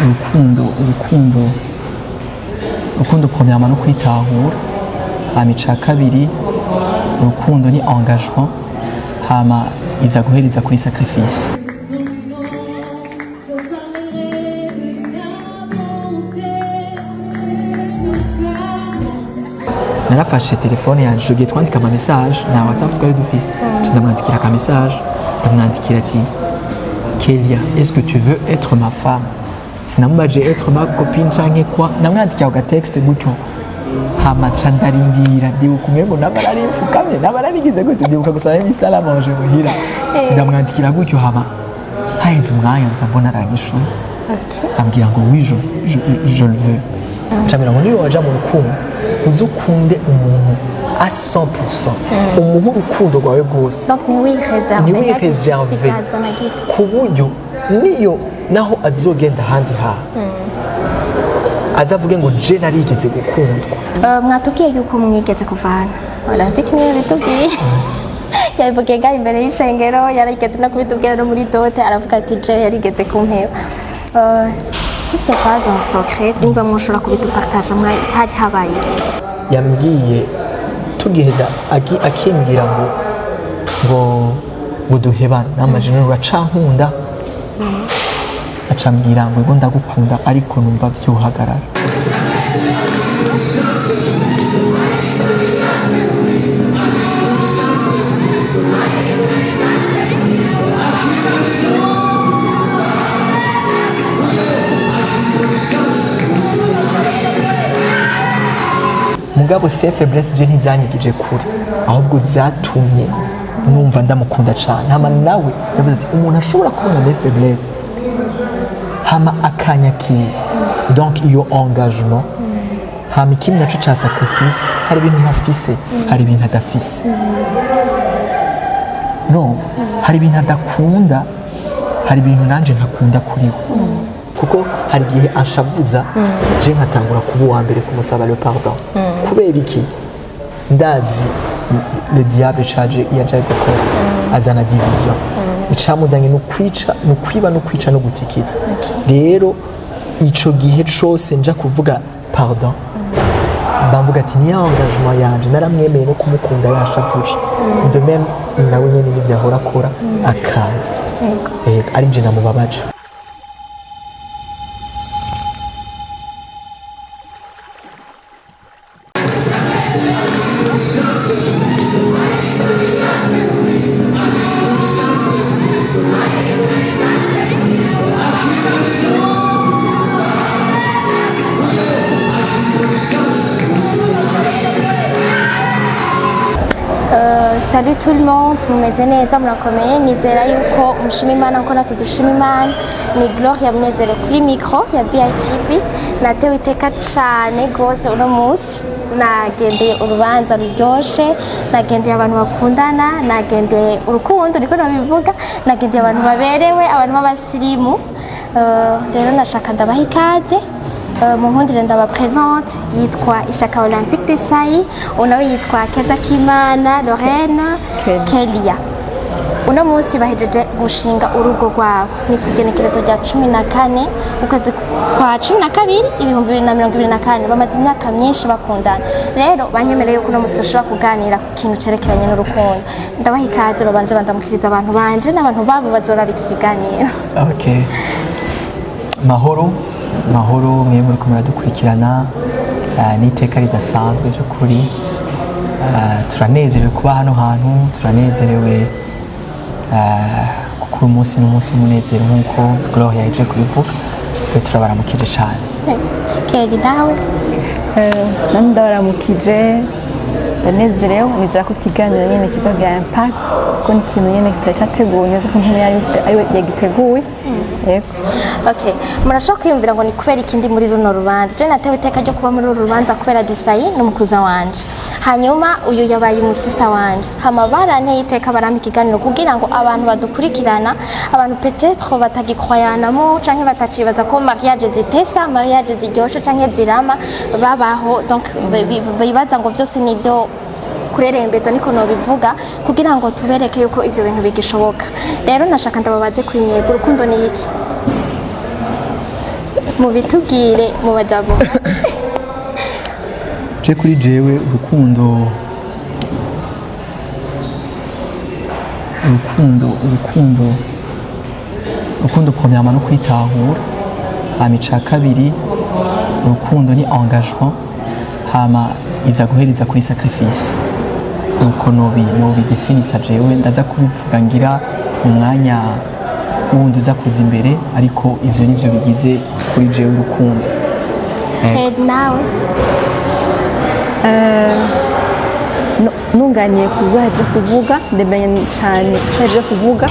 urukundo premièrement no kwitahura, hama ica kabiri urukundo ni engagement, hama iza guhereza kuri sacrifice. Narafashe telefone yanje jogiye twandika ama message na WhatsApp twari dufise, ndamwandikira ka message, ndamwandikira ati Kelia, est-ce que tu veux être ma femme? Sinamubaje être ma copine canke quoi, ndamwandikira ka texte gutyo, hama ca ndarindira ndibuka umwego nabarari mfukamye nabararigize gutyo, ndibuka gusaba imisala manje muhira, ndamwandikira gutyo, hama haheze umwanya nza mbona aranyishura, ambwira ngo oui je le veux. Camira ngo niyo waja mu rukundo uzukunde umuntu à 100%, umuha urukundo rwawe rwose, donc ni reserve ku buryo niyo naho azogenda ahandi azavuge ngo je narigeze gukundwa. Mwatubwiye yuko mwigeze kuvana, Olympique niwe bitubwiye yabivugiye ngaho imbere y'ishengero, yarigeze no kubitubwira no muri dote, aravuga ati je yarigeze kumpeba. Si c'est pas un secret, niba mwoshobora kubidupartage hari habaye iki? Yambwiye tugiheza akimbwira ngo duhebana, namaje no uracankunda, acambwira ngo ndagukunda ariko numva vyuhagarara. Mugabo se faiblesse je ntizanyigije kure, ahubwo zatumye numva ndamukunda cyane. Hama nawe yavuze ati umuntu ashobora kubona des faiblesses hama akanyakira, donc iyo engagement, hama ikindi naco ca sacrifice, hari ibintu ntafise, hari ibintu adafise, no hari ibintu adakunda, hari ibintu nanje ntakunda kuri we, kuko hari igihe anshavuza je nkatangura kuba uwa mbere kumusaba le pardon. Kubera iki? Ndazi le diable yaje gukora azana division, icamuzanye no kwiba no kwica no gutikiza. Rero ico gihe cose nja kuvuga pardon, bamvuga ati ni engagement yanje, naramwemeye no kumukunda yashavuje, de même nawe nyene n'ivyo ahora akora akaza, ari nje namubabaje. Salut tout le monde, mumeze neza murakomeye, nizera yuko mushima Imana nko natwe dushima Imana. Ni Gloria Munezero kuri micro ya BITV. Natewe iteka cane gose uno munsi, nagendeye urubanza ruryoshe, nagendeye abantu bakundana, nagendeye urukundo niko nabivuga, nagendeye abantu baberewe, abantu b'abasirimu. Rero nashaka ndabaha ikaze. Mon nkundire ndabapresente, yitwa Ishaka Olympique Desailly, unawe yitwa Kezakimana Lorraine Kelia. Uno munsi bahejeje gushinga urugo rwabo, ni kugenekerezo rya 14 ukwezi kwa 12 2024. Bamaze imyaka myinshi bakundana, rero banyemereye yuko uno munsi dushobora kuganira ku kintu cerekeranye n'urukundo. Ndabaha ikaze, babanze bandamukiriza abantu banje n'abantu babo bazora biki kiganiro. Okay, mahoro mwe muri kumara dukurikirana, n'iteka ridasanzwe cyo kuri, turanezerewe kuba hano hantu, turanezerewe kuko umunsi n'umunsi w'umunezero nk'uko Gloria yaje kubivuga, turabaramukije cyane. Keri dawe nani ndabaramukije, ndanezerewe, nizera ko ikiganiro nyine kizagira impact, ko ni ikintu nyine cyateguwe neza ko nk'umuntu ari yagiteguye. Okay, murashaka kwiyumvira ngo ni kubera ikindi muri runo rubanza. Je natewe iteka ryo kuba muri uru rubanza kubera Desailly n'umukuza wanje, hanyuma uyu yabaye umusista wanje, hama baranteye iteka baramba ikiganiro kugira ngo abantu badukurikirana, abantu peut-être batagikroyanamo canke batacibaza ko mariage zitesa, mariage ziryoshe canke zirama babaho, donc bibaza ngo vyose nivyo kurerembeza, niko no bivuga kugira ngo tubereke yuko ivyo bintu bigishoboka. Rero nashaka ndababaze kuri mwebwe, urukundo ni iki? mubitubwire mu majambo je kuri jewe urukundo premièrement no kwitahura hama ica kabiri urukundo ni engagement hama iza guhereza kuri sacrifice nuko nobidefinisa jewe ndaza kubivuga ngira umwanya wundi uza kuza imbere ariko ivyo nivyo bigize kuri jewe urukundo nawe nunganiye ku bibazo byo kuvuga ndemenya cyane ibyo kuvuga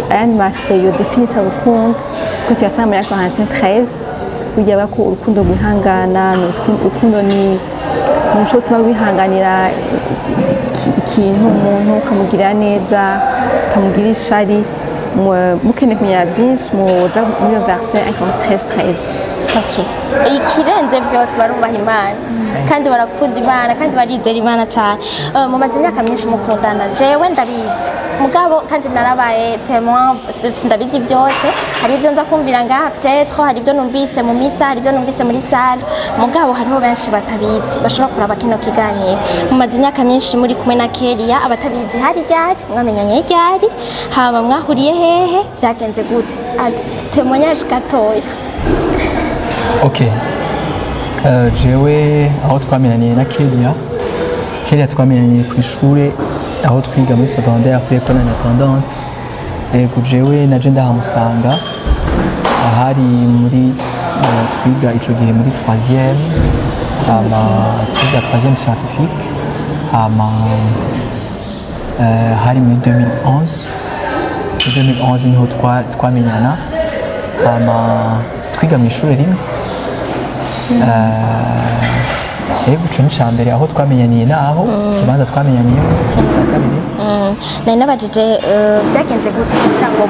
ayandi masiperi yo definisa urukundo kuko tuyasanga muri Corinthiens 13 burya bako urukundo rwihangana urukundo ni umuco utuma wihanganira ikintu umuntu ukamugirira neza ukamugirira ishari mukeneye kumenya byinshi muri iyo verset 13 ikirenze byose barubaha Imana kandi barakunda Imana kandi barizera Imana cyane mumaze imyaka myinshi mukundana jewe ndabizi mugabo kandi narabaye témoin sindabizi byose hari ibyo nza kumvira ngaha peut-être hari ibyo numvise mu misa hari ibyo numvise muri salle mugabo hariho benshi batabizi bashobora kuraba kino kiganiro mumaze imyaka myinshi muri kumwe na Kelia abatabizi hari ryari mwamenyanye ryari haba mwahuriye hehe byagenze gute témoignage gatoya. Ok, jewe aho twamenyaniye na Kelia twamenyaniye ku ishuri aho twiga muri secondaire kuri école indépendante yego jewe naje ndahamusanga ahari muri twiga ico gihe muri 3e twiga 3e scientifique hari muri 2011 niho twamenyana twiga mu ishuri rimwe yego ico ni cambere aho twamenyaniye naho kibanza twamenyaniye cya kabiri nari nabajije byagenze gute kugira ngo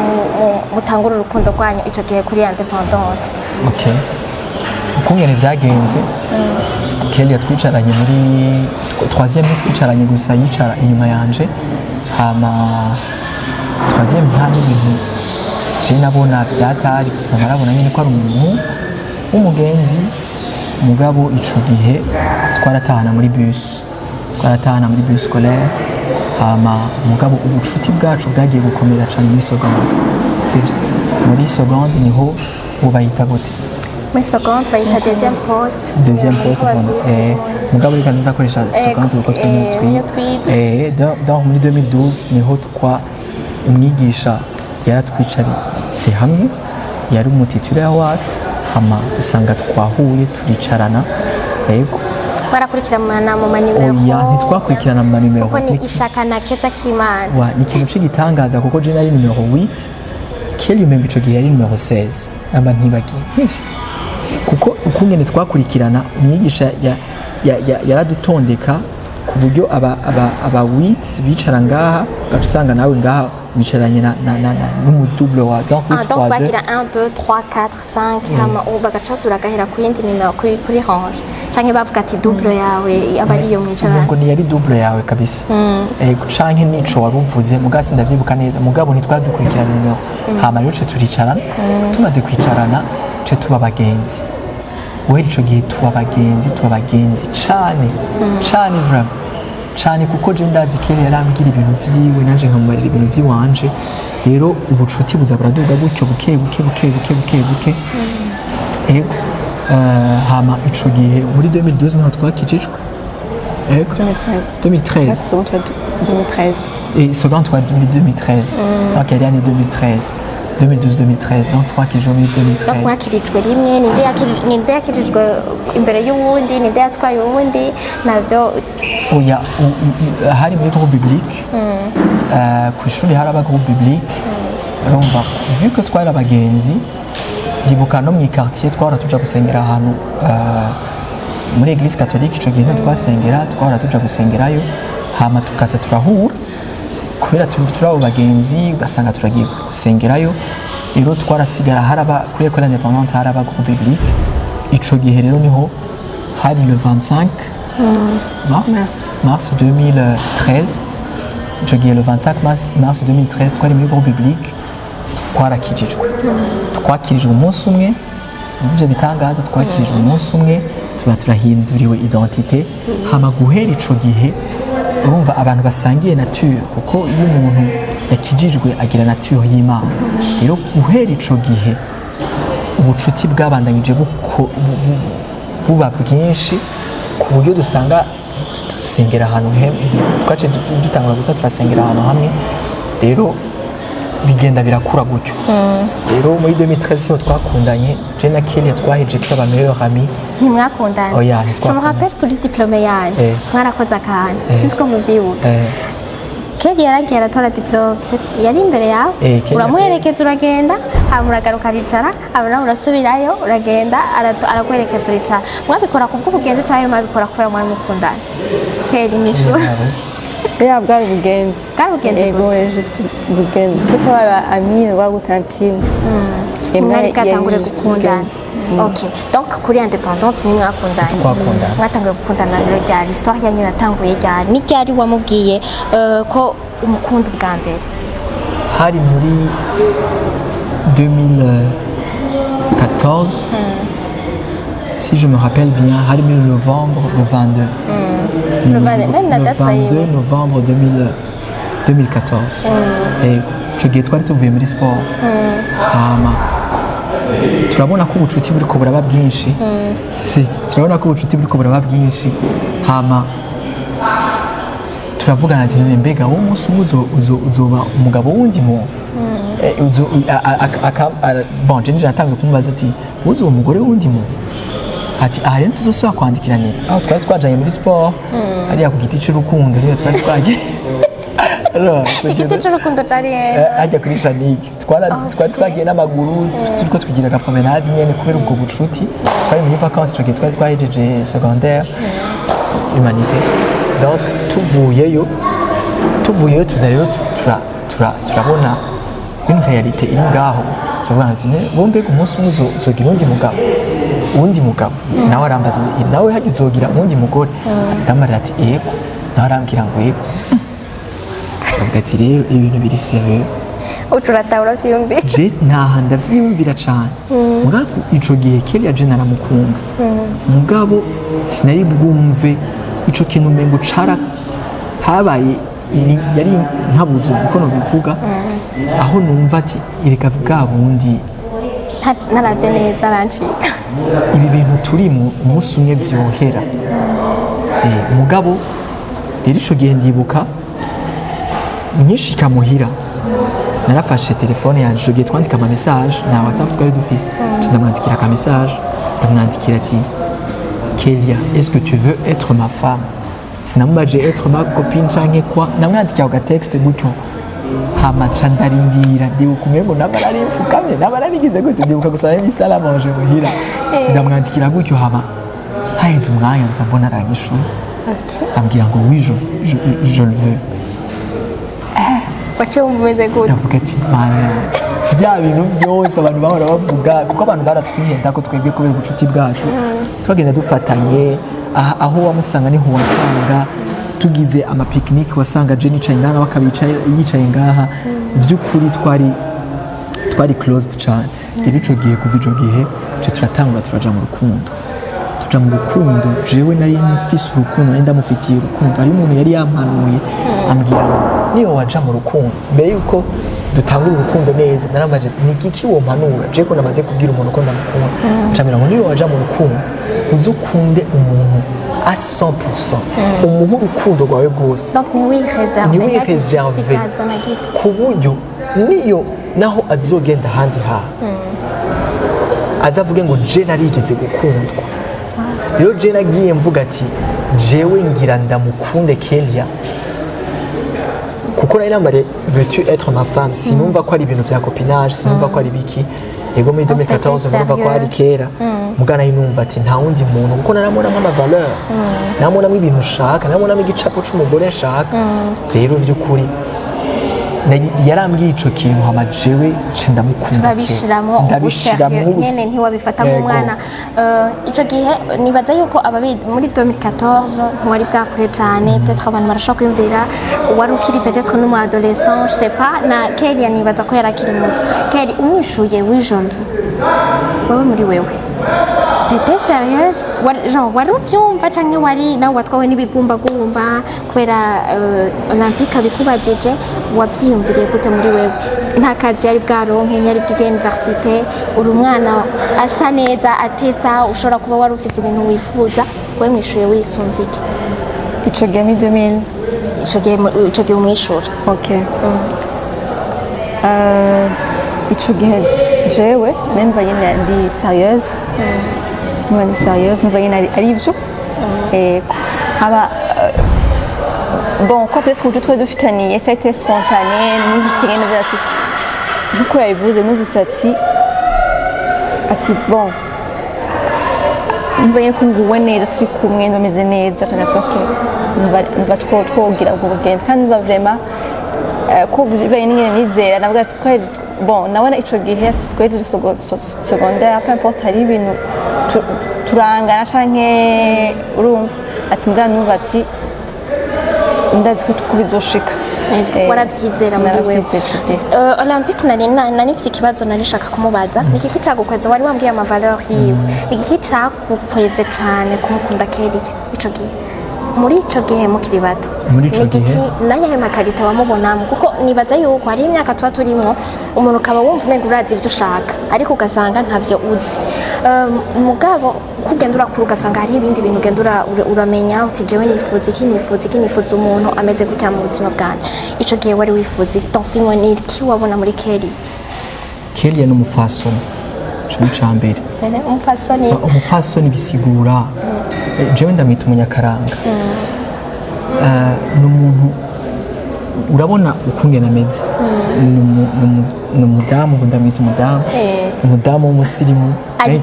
mutangure urukundo rwanyu ico gihe kuri independante. Okay, ukungene vyagenze Kelia twicaranye muri 3e twicaranye gusa yicara inyuma yanje hama 3e nta n'ibintu je nabona vyatari gusa narabona nyine ko ari umuntu w'umugenzi mugabo ico gihe twaratahana muri bus scolaire hama mugabo ubucuti bwacu bwagiye gukomera cyane muri seconde niho ubayita gute muri seconde bayita deuxième poste mugabo reka ndakoresha seconde uko donc muri 2012 niho umwigisha yaratwicaritse hamwe yari umutitulaire wacu hama dusanga twahuye turicarana yego barakurikirana mu manimero ntitwakurikirana mu manimero kuko ni ishaka na keza k'Imana ni ikintu cy'igitangaza kuko je nari numero 8 Kelia membe ico gihe yari numero 16 namba ntibagiye kuko ukungene twakurikirana umwigisha yaradutondeka ku buryo aba 8 bicara ngaha gatusanga nawe ngaha wicaranye n'umudouble wa donc bagira 1 2 3 4 5 hama bagacasura gahera ku yindi nimero kuri range canke bavuga ati double yawe aba ari yo mwicaranye ngo ni yari double yawe kabisa canke nico waruvuze mugasi ndavyibuka neza mugabo ntitwari dukurikirana nimero hama rero turicarana tumaze kwicarana tuba abagenzi wera ico gihe tuba abagenzi cane vraiment cyane kuko je ndazi Kelia yarambwira ibintu vyiwe naje nkamubarira ibintu vyiwanje rero ubucuti buza buraduga gutyo buke ego hama ico gihe muri 2012 niho twakijijwe ego 2013 et seconde twari 2013 donc yari année 2013 2012-2013 donc twakijijwe muri 2013 donc mwakirijwe rimwe ninde yakirijwe imbere y'uwundi ninde yatwaye uwundi navyo oya hari muri groupe biblique ku ishuri hari aba groupe biblique urumva vu que twari abagenzi ndibuka no mu quartier twara tuja gusengera ahantu muri église catholique ico gihe twasengera twara tuja gusengerayo hama tukaza turahura kubera turi abo bagenzi ugasanga turagiye gusengerayo rero twarasigara haraba kuri école indépendante haraba groupe biblique ico gihe rero niho hari le 25 mars 2013 ico gihe le 25 mars 2013 twari muri groupe biblique twarakijijwe twakirijwe umunsi umwe ibyo bitangaza twakirijwe umunsi umwe tuba turahinduriwe identite hama guhera ico gihe urumva abantu basangiye nature kuko iyo umuntu yakijijwe agira nature y'Imana rero guhera ico gihe ubucuti bwabandanyije buba bwinshi ku buryo dusanga dusengera ahantu twace dutangura gusa turasengera ahantu hamwe rero bigenda birakura gutyo rero muri 2013 twakundanye je na Kelly twaheje twaba meilleurs amis ntimwakundanye oya je me rappelle kuri diplôme yanyu mwarakoze akantu sinzi ko muvyibuka Kelly yaragiye aratora diplôme yari imbere yawe uramuherekeza uragenda amuragaruka aricara abona urasubirayo uragenda arakwerekeza uricara mwabikora kubw'ubugenzi cyangwa mwabikora kubera mwari mukundanye Kelly n'ishuri ya bwari ubugenzi gusa juste ubugenzi tukaba amine wa gutantine mwari bwatangure gukundana ok donc kuri independante ni mwakundanye mwatanguye gukundana rero ryari histoire yanyu yatanguye ryari ni ryari wamubwiye ko umukunda bwa mbere hari muri 2014 si je me rappelle bien hari muri novembre le 22 le 22 novembre 2014 et icyo gihe twari tuvuye muri siporo hama turabona ko ubucuti buriko buraba bwinshi turabona ko ubucuti buriko buraba bwinshi hama turavugana ati mbega wowe umunsi umwe uzoba umugabo wundi mu bon je natangiye kumubaza ati uzi uwo mugore wundi mu ati aha rero tuzosubira kwandikiranira aho twari twajanye muri siporo hariya ku giti cy'urukundo niyo twari twagiye igiti cy'urukundo cari hajya kuri Janike twari twagiye n'amaguru turiko twigira agapromenade nyene kubera ubwo bucuti twari muri vacances ico gihe twari twahejeje secondaire humanité donc tuvuyeyo tuza rero turabona une réalité iri ngaho turavuga ati bombe ku munsi umwe uzogira uwundi mugabo nawe arambaza nawe hajya uzogira uwundi mugore ndamarira ati yego nawe arambwira ngo yego ati rero ibintu biri sérieux ucuratahura vyiyumvira je ntaha ndavyiyumvira cane mugabo ico gihe Kelly aje naramukunda mugabo sinari bwumve ico kintu umengo cara habaye yari nkabuze uko no bivuga aho numva ati ireka bwa bundi naravye neza arancika ibi bintu turimo umunsi umwe vyohera mugabo rero ico gihe ndibuka nkishika muhira narafashe telefone yanje ico gihe twandika ama message na WhatsApp twari dufise ndamwandikira ka message ndamwandikira ati Kelly, est-ce que tu veux être ma femme? Sinamubaje être ma copine canke kwa namwandikira ku texte gutyo hama candarindira ndibuka umengo nabararifukamye nabararigize gutyo ndibuka gusaba imisala manje muhira ndamwandikira gutyo hama haheze umwanya nza mbona aranyishura ambwira ngo oui je le veux waciye umeze gute ndavuga ati mana bya bintu byose abantu bahora bavuga kuko abantu baratwihenda ko twebwe kubera ubucuti bwacu twagenda dufatanye aho wamusanga niho wasanga tugize ama picnic wasanga je nicaye ngaha bakabicaye yicaye ngaha vy'ukuri twari closed cyane rero ico gihe kuva ico gihe je turatangura turaja mu rukundo jewe nari mfise urukundo nari ndamufitiye urukundo hari umuntu yari yampanuye ambwira niyo waja mu rukundo mbere yuko dutangura urukundo neza naramaje ni iki wompanura je ko namaze kubwira umuntu ko ndamukunda ncamira ngo niyo waja mu rukundo uzukunde umuntu à 100% umuha urukundo rwawe rwose donc ni réservé ku buryo niyo naho azogenda ahandi azavuge ngo je narigeze gukundwa rero je nagiye mvuga ati jewe ngira ndamukunde Kelly kuko nari nambaye veux-tu être ma femme sinumva ko ari ibintu vya copinage sinumva ko ari biki yego muri 2014 numva ko ari kera mugana inumva ati nta wundi muntu kuko naramubona nk'ama valeur naramubona ibintu ushaka naramubona igicapo c'umugore nshaka rero vy'ukuri yarambwiye ico kintu hama jewe ce ndamukunda turabishiramo ndabishiramo nyene ntiwabifata nk'umwana ico gihe nibaza yuko ababizi muri 2014 ntiwari bwakure cyane peut-être abantu barashaka kwiyumvira wari ukiri peut-être no mu adolescent je sais pas na Kelly nibaza ko yarakiri muto Kelly umwishuye w'ijoro wowe muri wewe T'étais sérieuse? Genre, wari uvyumva canke wari nawe watwawe n'ibigumbagumba kubera Olympique abikubajije wavyiyumviriye gute muri wewe nta kazi yari bwaronke yari bwige université uri umwana asa neza atesa ushobora kuba wari ufise ibintu wifuza wewe mwishuye wisunze iki ico gihe 2000 ico gihe umwishura okay ico gihe jewe nemba nyine ndi sérieuse numva sérieuse numva nyine ari ivyo haba bon quoi peut-être que twari dufitaniye ça a été spontané numvise nyine ati nkuko yabivuze numvise ati bon numva nyine ko nguwe neza turi kumwe ndameze neza kandi okay numva twogira ubwo bugenda kandi numva vraiment ko bibaye nyine nizera navuga ati twari bon nabona ico gihe ati twari secondaire peu importe hari ibintu turangana canke urumva ati mbwa numva ati ndazi ko tukubizoshika warabyizera muri wewe Olympique nari mfite ikibazo narishaka kumubaza niki kicagukweza wari wambwiye ama valeur yiwe niki kicagukweze cyane kumukunda Kelly ico gihe muri ico gihe mukiri bato niki naye makarita wamubonamo kuko nibaza yuko hari imyaka tuba turimo umuntu kaba wumva umenga urazi ivyo ushaka ariko ugasanga ntavyo uzi mugabo kugenda urakura ugasanga hari ibindi bintu ugenda uramenya uti jewe nifuza iki umuntu ameze gutya mu buzima bwanjye ico gihe wari wifuza donc ni iki wabona muri Kelly ni umupfasoni cyo cyambere umupfasoni bisigura jewe ndamwita umunyakaranga n'umuntu urabona ukungena ameze ni umudamu ndamwita umudamu w'umusirimu ari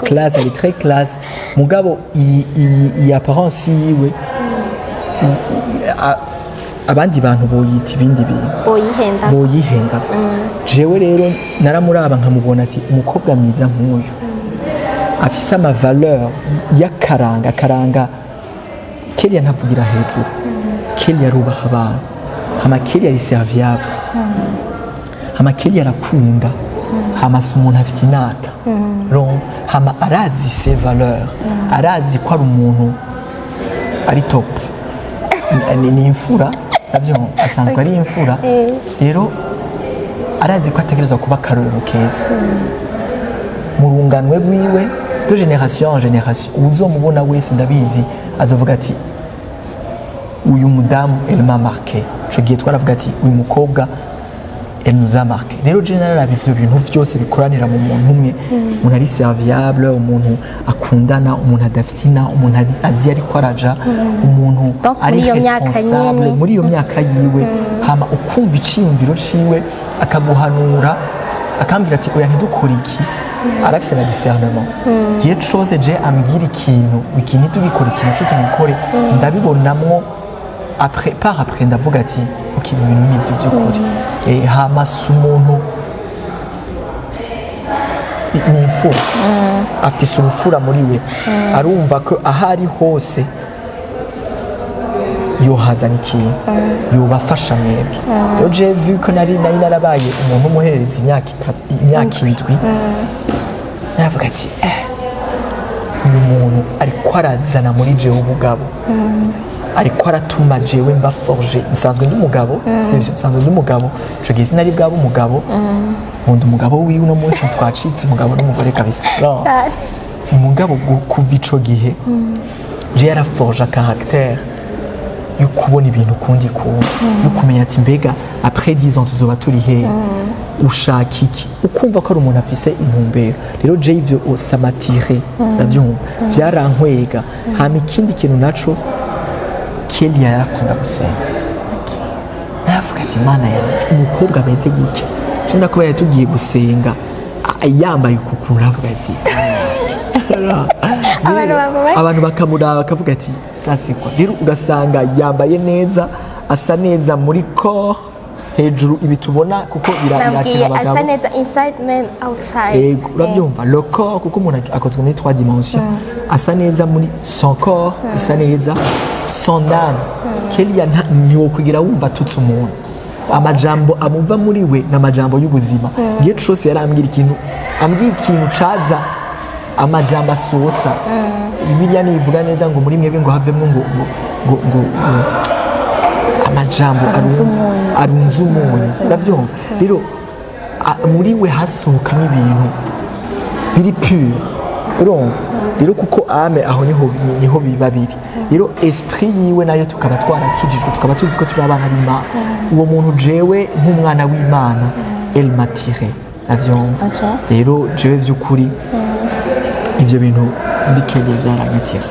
classe ari très classe mugabo iyi apparence yiwe abandi bantu boyita ibindi bintu boyihenda jewe rero naramuraba nkamubona ati umukobwa mwiza nk'uyu afise ama valeur y'akaranga Kelly ntavugira hejuru Kelly arubaha abantu hama Kelly ari serviable hama Kelly arakunda hama si umuntu afite inata hama arazi ses valeurs arazi ko ari umuntu ari top ni imfura navyo asanzwe ari imfura rero arazi ko ategerezwa kuba akarorero keza mu runganwe rwiwe de génération en génération uzomubona wese ndabizi azovuga ati uyu mudamu elle m'a marqué ico gihe twaravuga ati uyu mukobwa elle nous a marqué rero general ivyo bintu vyose bikoranira mu muntu umwe umuntu ari serviable umuntu akundana umuntu adaftina umuntu azi ariko araja umuntu ari responsable muri iyo myaka yiwe hama ukumva iciyumviro ciwe akaguhanura akambwira ati oya ntidukora iki arafise na discernement igihe cose je ambwira ikintu tugikora ikintu cyo tugikore ndabibonamwo après ndavuga ati ok ibintu n'ivyo by'ukuri hama si umuntu ni imfura afise ubufura muri we arumva ko ahari hose yohazana ikintu yobafasha mwebwe rero je vu ko nari narabaye umuntu umuherereza imyaka 7 naravuga ati uyu muntu ariko arazana muri jewe ubugabo ariko aratuma jewe mba forge nsanzwe ndi umugabo sivyo nsanzwe ndi umugabo ico gihe sinari bwabo umugabo nkunda umugabo wiwe uno munsi twacitse umugabo n'umugore kabisa umugabo kuva ico gihe je yaraforge caractère yo kubona ibintu kundi yo kumenya ati mbega après 10 ans tuzoba turi he ushaka iki ukumva ko ari umuntu afise intumbero rero je ivyo osamatire navyumva vyarankwega hama ikindi kintu naco Kelly yarakunda gusenga navuga ati mana ya umukobwa ameze gutya cyenda kuba yatugiye gusenga yambaye ukukuru navuga ati abantu bakamuraba bakavuga ati sasikwa rero ugasanga yambaye neza asa neza muri corps hejuru ibi tubona kuko biratira nabwiye asa abagabo neza inside même outside ego urabyumva le corps kuko umuntu akozwe muri 3 dimensions asa neza muri son corps isa neza son âme Kelia ntiwo kugira wumva tutse umuntu amajambo amuva muri we n'amajambo y'ubuzima ngiye cyose yarambwira ikintu caza amajambo asosa Bibiliya nivuga neza ngo muri mwebwe ngo havemwe ngo amajambo arunze umunyu uravyumva rero muri we hasohoka n'ibintu biri pure urumva rero kuko ame aho niho biba biri rero esprit yiwe nayo tukaba twarakijijwe tukaba tuzi ko turi abana b'Imana uwo muntu jewe nk'umwana w'Imana elle m'a tiré uravyumva rero jewe vy'ukuri ivyo bintu muri Kelia vyaranyitira.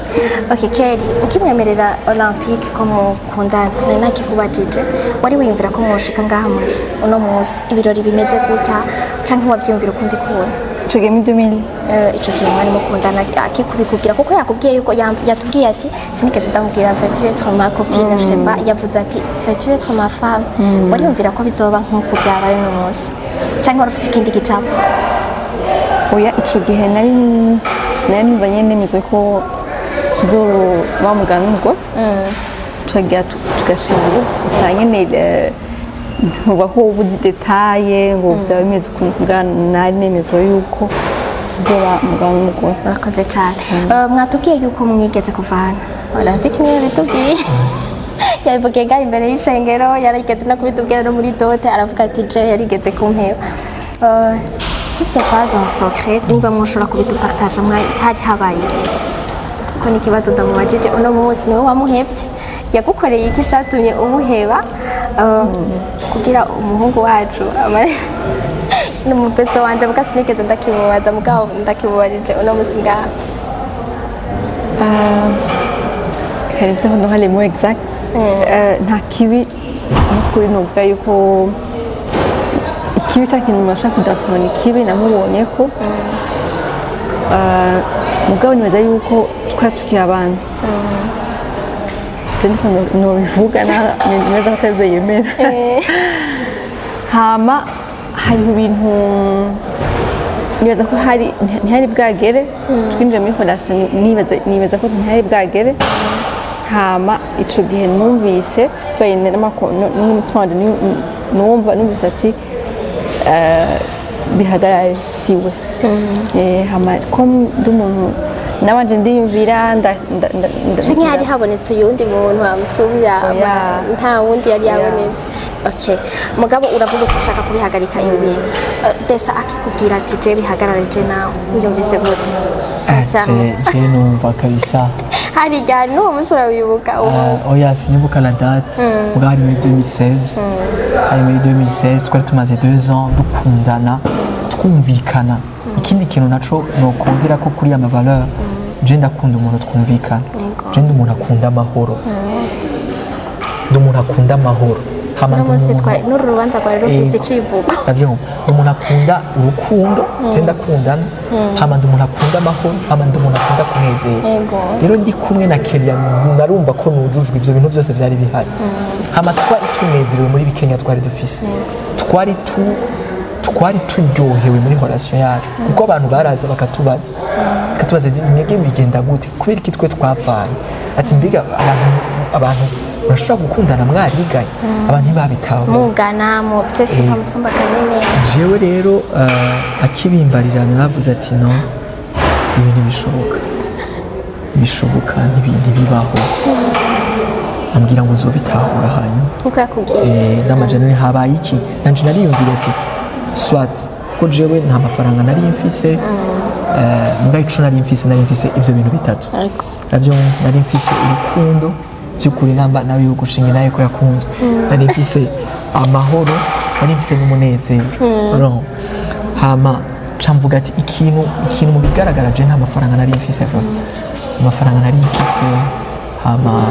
Okay, Kelly, ukimwemerera Olympique ko mukundana nari nakikubajije wari wiyumvira ko mwoshika ngaha muri uno munsi ibirori bimeze gutya canke wavyumvira ukundi kubona ico gihe muri 2000 ico gihe mwari mukundana akikubikubwira kuko yakubwiye yuko yatubwiye ati sinigeze ndamubwira veux-tu être ma copine je sais pas yavuze ati veux-tu être ma femme wari wumvira ko bizoba nk'uko byabaye uno munsi canke wari ufite ikindi gicapo oya ico gihe nari numva nyene nemeze ko tuzoba muganirwa tukagira tugashingura gusa nyene ntuba ko ubuzi detaye ngo byaba bimeze ukuntu nari nemezwa yuko tuzoba muganirwa. Murakoze cyane mwatubwiye yuko mwigeze kuvana Olympique niwe bitubwiye yabivugiye ngaho imbere y'ishengero yarigeze no kubitubwira no muri dote aravuga ati je yarigeze kumpeba si c'est pas un secret niba mwoshobora kubidupartage hari habaye iki ko ni kibazo ndamubajije uno munsi niwe wamuhebye yagukoreye iki cyatumye umuheba kugira umuhungu wacu n'umupesto wanje muka sinigeze ndakimubaza mugabo ndakimubajije uno munsi ngaha Karetse ko ndahale mo exact nta kibi n'ukuri nuvuga yuko ikibi cy'ikintu nashaka kudafona ni kibi namubonye ko mugabo nibaza yuko twatukiye abantu niko nobivuga neza ko atazeyemera hama hari ibintu nibaza ko ntihari bwagere twinjira muri fondation nibaza ko ntihari bwagere hama ico gihe numvise twayine n'umutima wanje numvise ati bihagarare siwe hama ko ndi umuntu nabanje ndiyumvira canke hari habonetse uyundi muntu amusubira nta wundi yari yabonetse okay mugabo uravuga uti ushaka kubihagarika imbere desa akikubwira ati je bihagarare je nawe uyumvise gute sasa je numva kabisa hari ryari n'uwo musore wibuka oya sinibuka la date bwari muri 2016 hari muri 2016 twari tumaze 2 ans dukundana twumvikana ikindi kintu naco nokongera ko kuri ama valeur je ndakunda umuntu twumvikana je ndi umuntu akunda amahoro ndi umuntu akunda amahoro n'urubanza rwari rufise icivugo umuntu akunda urukundo je ndakundana hama ndi umuntu akunda amahoro hama ndi umuntu akunda kunezera rero ndi kumwe na Kelia narumva ko nujujwe ivyo bintu byose vyari bihari hama twari tunezerewe muri bikenya twari dufise twari turyohewe muri relation yacu kuko abantu baraza bakatubaza imyege bigenda gute kubera iki twe twapfanye ati mbiga abantu urashobora gukundana mwariganye abantu ntibabitaho mugana mu byetse kamusumba kanene jewe rero akibimbarira navuze ati no ibintu bishoboka ntibibaho ambwira ngo uzobitahura hanyuma niko yakubwiye n'amajana habaye iki nanje nariyumvira ati swat ko jewe nta mafaranga nari mfise mbwa ico nari mfise ivyo bintu bitatu navyo nari mfise urukundo by'ukuri namba nawe yugushinga naye ko yakunzwe nari mfise amahoro nari mfise n'umunezero hama camvuga ati ikintu mu bigaragara je nta mafaranga nari mfise amafaranga nari mfise hama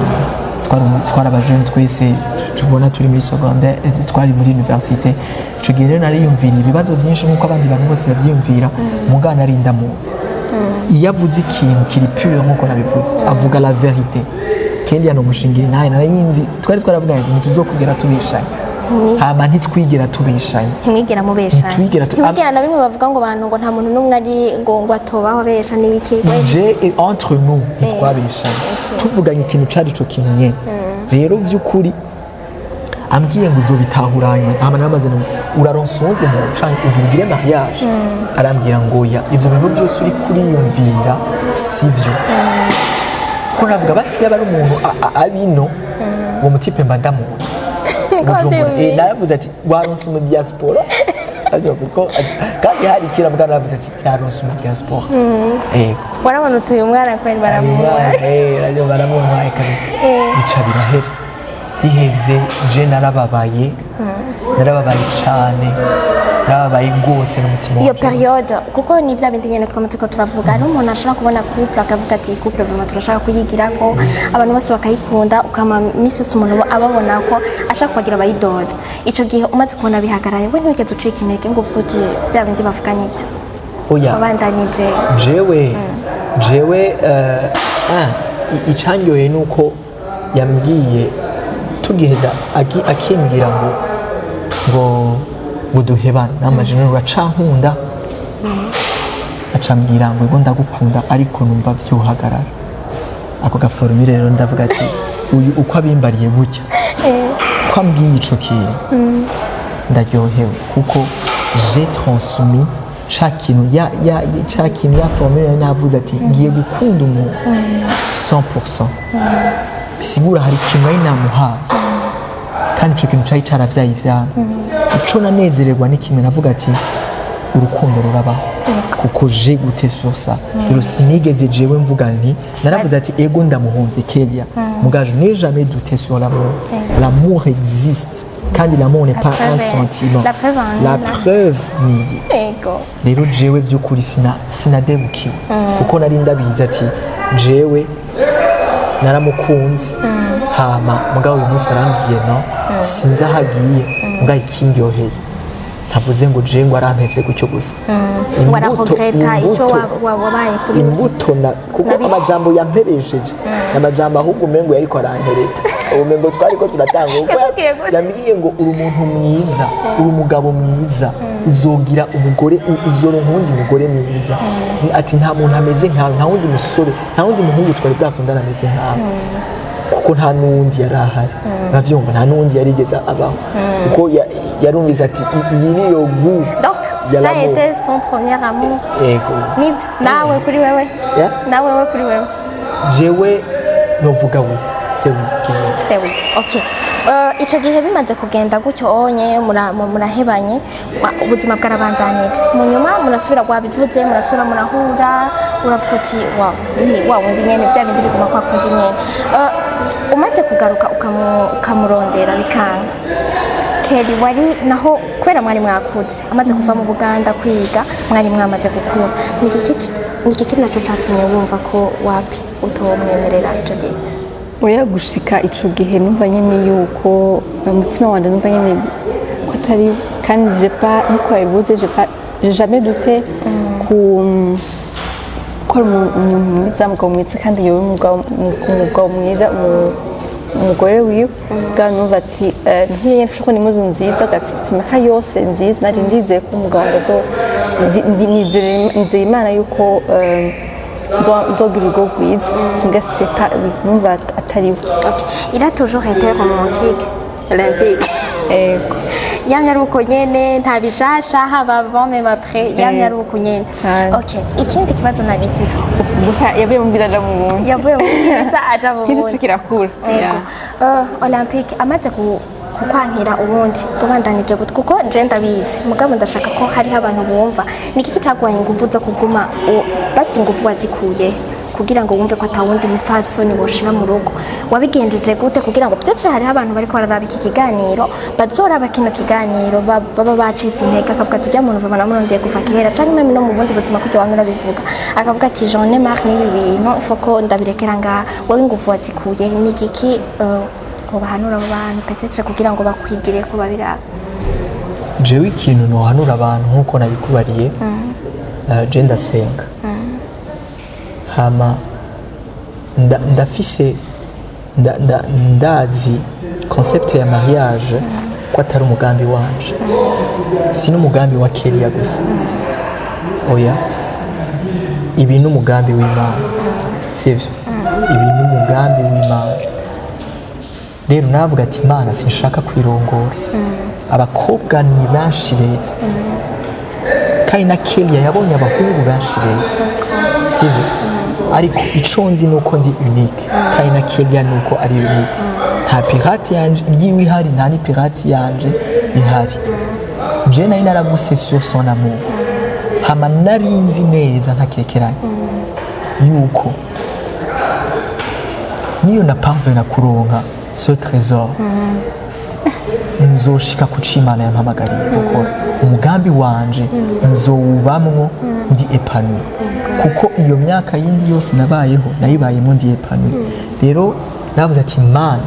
twari abajene twese tubona turi muri secondaire twari muri université ico gihe rero nariyumvira ibibazo byinshi nk'uko abandi bantu bose bavyiyumvira mugana ari ndamuzi iyo avuze ikintu kiri pure nk'uko nabivuze avuga la vérité Kelia no mushingira naye narayinzi twari twaravuga ngo tuzokugera tubishanye hama ntitwigera tubeshanya ntimwigera mubeshanya Ntitwigera ntimwigera na bimwe bavuga ngo abantu ngo nta muntu n'umwe ari ngo atobaho abesha n'ibiki je et entre nous ntitwabeshanya tuvuganye ikintu cari co kintu nyene rero vy'ukuri ambwiye ngo uzobitahuranya hama namaze uraronsa uwundi muntu canke ugire mariage arambwira ngo ya ivyo bintu byose uri kuriyumvira sivyo ko navuga basi yaba ari umuntu abino uwo mutipe mba ndamuzi naravuze ati waronse umu diaspora kuko kandi hari kira mbwa naravuze ati yaronse umu diaspora warabona utuye umwana kweli baramuhaye kabisa bica birahera biheze je narababaye cane narababaye rwose n'umutima iyo periode kuko ni vya bindi nyene twama turiko turavuga hari umuntu ashobora kubona couple akavuga ati couple vraiment turashaka kuyigirako abantu bose bakayikunda ukama misi yose umuntu ababona ko ashaka kubagira abayidole ico gihe umaze kubona bihagaraye we ntiwigeze ucika intege ngo uvuge uti vya bindi bavuga nivyo wabandanije jewe icanyoye nuko yambwiye tugiheza akimbwira ngo duhebane n'amaje none uracankunda acambwira ngo ndagukunda ariko numva vyuhagarara ako gaforumire rero ndavuga ati uyu uko abimbariye gutya ko ambwiye ico kintu ndaryohewe kuko j'ai transmis ca kintu ya formule navuze ati ngiye gukunda umuntu 100% bisigura hari ikintu nari namuhaye kandi ico kintu cari caravyaye ivyana ico nanezererwa ni kimwe navuga ati urukundo rurabaho kuko je gute sur ça rero sinigeze jewe mvuga nti naravuze ati ego ndamuhomvye Kelia mugage n'ai jamais douté sur l'amour existe kandi l'amour n'est pas un sentiment la preuve ni rero jewe vy'ukuri sinadebukiwe kuko nari ndabizi ati jewe naramukunze hama mugabo uyu munsi arambwiye no sinzi aho agiye mugabo ikindyoheye ntavuze ngo je ngo arampevye gutyo gusa wararegreta ico wabaye kuri imbuto kuko amajambo yamperesheje amajambo ahubwo umengo yariko arantereta umengo twariko turatanga uko yambwiye ngo uri umuntu mwiza uri umugabo mwiza uzogira umugore uzoronka umugore mwiza ati nta muntu ameze nkawe nta wundi musore nta wundi muhungu twari bwakundana ameze nkawe kuko nta n'uwundi yari ahari uravyumva nta n'uwundi yarigeze abaho kuko yarumvise ati iyi niyo gu ça a été son premier amour nibyo nawe kuri wewe nawe kuri wewe jewe novuga we c'est oui ok ico gihe bimaze kugenda gutyo onye murahebanye ubuzima bwarabandanije mu nyuma murasubira gwabivuze murasubira murahura uravuga uti wa wundi nyene bya bindi biguma kwa kundi nyene umaze kugaruka ukamurondera bikanga Kelly wari naho kwera mwari mwakuze amaze kuva mu Buganda kwiga mwari mwamaze gukura niki naco catumye wumva ko wapi utomwemerera ico gihe oya gushika ico gihe numva nyene yuko umutima wanje numva nyene ko atari kandi je pas niko yabivuze j'ai jamais douté ko umuntu mwiza mugabo mwiza kandi yewe umugabo mwiza umugore wiwe kandi numva ati ntiye nshoko ni muzu nziza gati simaka yose nziza nari ndizeye ko umugabo azo nizeye Imana yuko nzogira urugo rwiza simbwa sepa numva atariwe il a toujours été romantique olympique yamye ari uko nyene nta bishasha haba avant même après yamye ari uko nyene ok ikindi kibazo nari mfise gusa yavuye mu bwiza mu bundi yavuye mu bwiza aja mu bundi kiri kirakura olympique amaze kukwankira ubundi kubandanije gute kuko je ndabizi mugabo ndashaka ko hari abantu bumva niki kitagwaye inguvu zo kuguma basi inguvu wazikuye kugira ngo wumve ko atawundi mupfasoni boshira mu rugo wabigenjeje gute kugira ngo peut-être hari abantu bariko bararaba iki kiganiro bazoraba kino kiganiro baba bacitse intege akavuga tujya mu ntuva namurondeye kuva kera canke meme no mu bundi buzima kujya wamira bivuga akavuga ati j'en ai marre n'ibi bintu faut ko ndabirekera nga wowe inguvu wazikuye niki ubahanura abantu peut-être kugira ngo bakwigire ko babiraba jewe ikintu nohanura abantu nkuko nabikubariye je ndasenga hama ndafise ndazi concept ya mariage ko atari umugambi wanje si n'umugambi wa Kelia gusa oya ibi n'umugambi w'Imana sivyo ibi n'umugambi w'Imana rero navuga ati Imana sinshaka kwirongora abakobwa ni benshi beza kandi na Kelia yabonye abahungu benshi beza sivyo ariko ico nzi nuko ndi unique kandi na Kelia nuko ari unique nta pirate yanje yiwe ihari nta ni pirate yanje ihari je nari naraguse sur son amour hama nari nzi neza ntakekeranye yuko niyo na parvena kuronka ce trésor nzoshika kuca Imana yampamagariye gukora umugambi wanje nzowubamwo ndi epanoui kuko iyo myaka yindi yose nabayeho nayibayemo ndi epanoui rero navuze ati Imana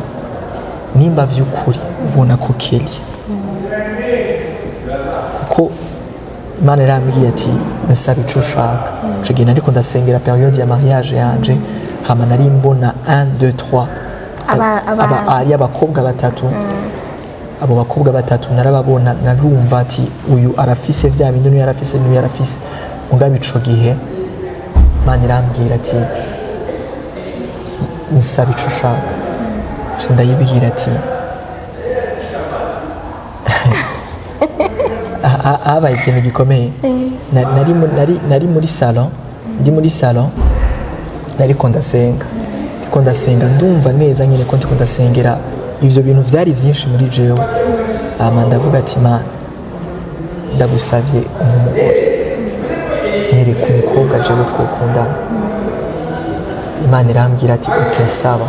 nimba vy'ukuri ubona ko Kelia kuko Imana yarambwiye ati nsaba ico ushaka ico gihe nariko ndasengera periode ya mariage yanje hama nari mbona 1 2 3 ari abakobwa batatu abo bakobwa batatu narababona narumva ati uyu arafise vya bintu n'uyu arafise n'uyu arafise mugabe ico gihe Imana irambwira ati nsaba ico ushaka nca ndayibwira ati habaye ikintu gikomeye nari muri salon ndi muri salon nariko ndasenga ndumva neza nyine ko ndiko ndasengera ivyo bintu vyari vyinshi muri jewe ama ndavuga ati Imana ndagusavye umugore nyereka umukobwa jewe twokundana Imana irambwira ati ok saba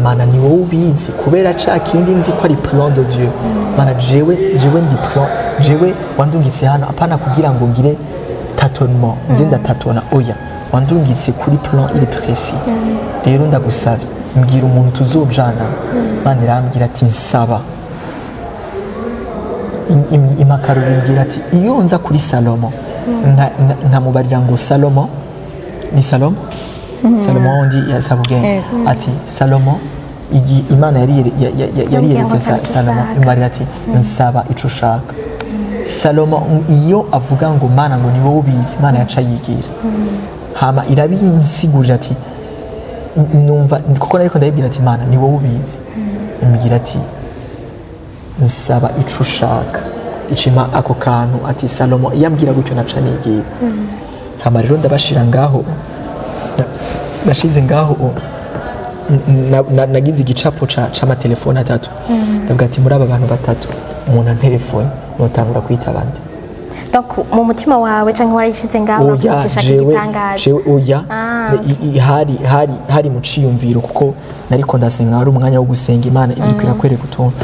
Mana ni wowe ubizi kubera ca kindi nzi ko ari plan de Dieu Mana jewe ndi plan jewe wandungitse hano apana kugira ngo ngire tâtonnement nze ndatatona oya wandungitse kuri plan il précis rero ndagusavye mbwira umuntu tuzojana Mana irambwira ati nsaba imakaro bimbwira ati iyo nza kuri Salomo nkamubarira ngo Salomo ni Salomo Salomo ndi yasabugenge ati Salomo Imana yari yeretse Salomo imarira ati nsaba ico ushaka Salomo iyo avuga ngo Mana ngo ni wowe ubizi Imana yaca yigira hama irabinsigurira ati numva kuko nariko ndabibwira ati Mana ni wowe ubizi imbwira ati nsaba ico ushaka icima ako kantu ati Salomo yambwira gutyo naca nigira hama rero ndabashira ngaho nashize ngaho nagize igicapo c'amatelefone atatu ndavuga ati muri aba bantu batatu umuntu antelefone notangura kwita abandi donc mu mutima wawe canke warayishize ngaho bavugisha igitangaje oya hari mu ciyumviro kuko nariko ndasenga ari umwanya wo gusenga Imana iriko irakwereka utuntu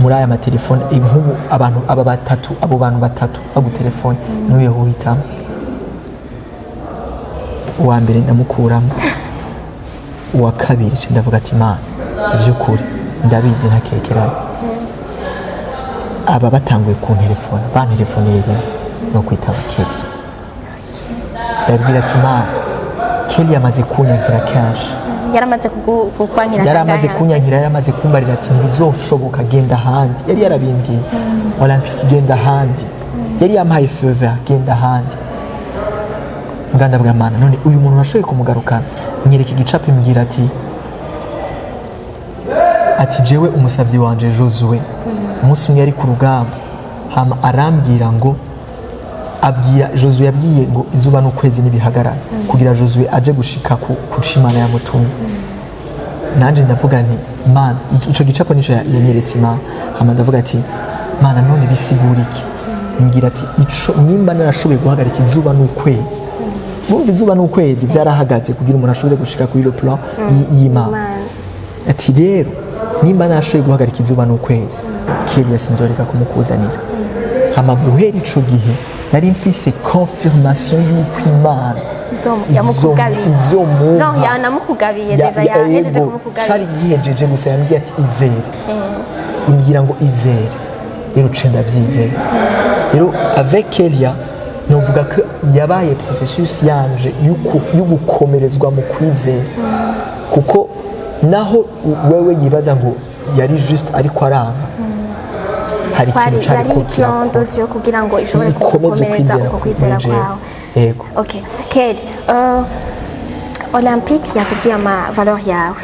muri aya matelefone nk'ubu abo bantu batatu bagutelefone niwe uhitamo uwa mbere ndamukuramo uwa kabiri ndavuga ati Imana ivy'ukuri ndabizi ntakekeranye aba batanguye ku telefone bantelefoniye no kwitaba Kelia ndabwira ati Imana Kelia amaze kunyankira kenshi yaramaze kunyankira yaramaze kumbarira ati ntibizoshoboka genda ahandi yari yarabimbwiye Olympique genda ahandi yari yampaye feu vert genda ahandi nganda bwa Mana none uyu muntu nashoye kumugarukana nyereka igicapo imbwira ati jewe umusavyi wanje Josue umunsi umwe yari ku rugamba hama arambwira ngo abwira Josue yabwiye ngo izuba n'ukwezi nibihagarara kugira Josue aje gushika ku Imana ya mutumye nanje ndavuga nti Mana ico gicapo nico yanyeretse Imana hama ndavuga ati Mana none bisigura iki mbwira ati ico nimba narashoboye guhagarika izuba n'ukwezi bumva izuba n'ukwezi byarahagaze kugira umuntu ashobore gushika kuri le plan y'Imana ati rero nimba nashoboye guhagarika izuba n'ukwezi Kelia sinzoreka kumukuzanira hama guhera ico gihe nari mfise confirmation y'uko Imana yanamukugabiye deja yahejeje kumukugabira cari gihejeje gusa yambwiye ati izere imbwira ngo izere rero cenda vyizere rero avec Kelia novuga ko yabaye processus yanje yugukomerezwa mu kwizera kuko naho wewe yibaza ngo yari juste ariko aranga hari ikintu cyari yari plan de Dieu kugira ngo ishobore ikomeze kugukomereza uko kwizera muri jewe. kwawe. Yego. Okay, Kelly, Olympique yatubwiye ama valeur yawe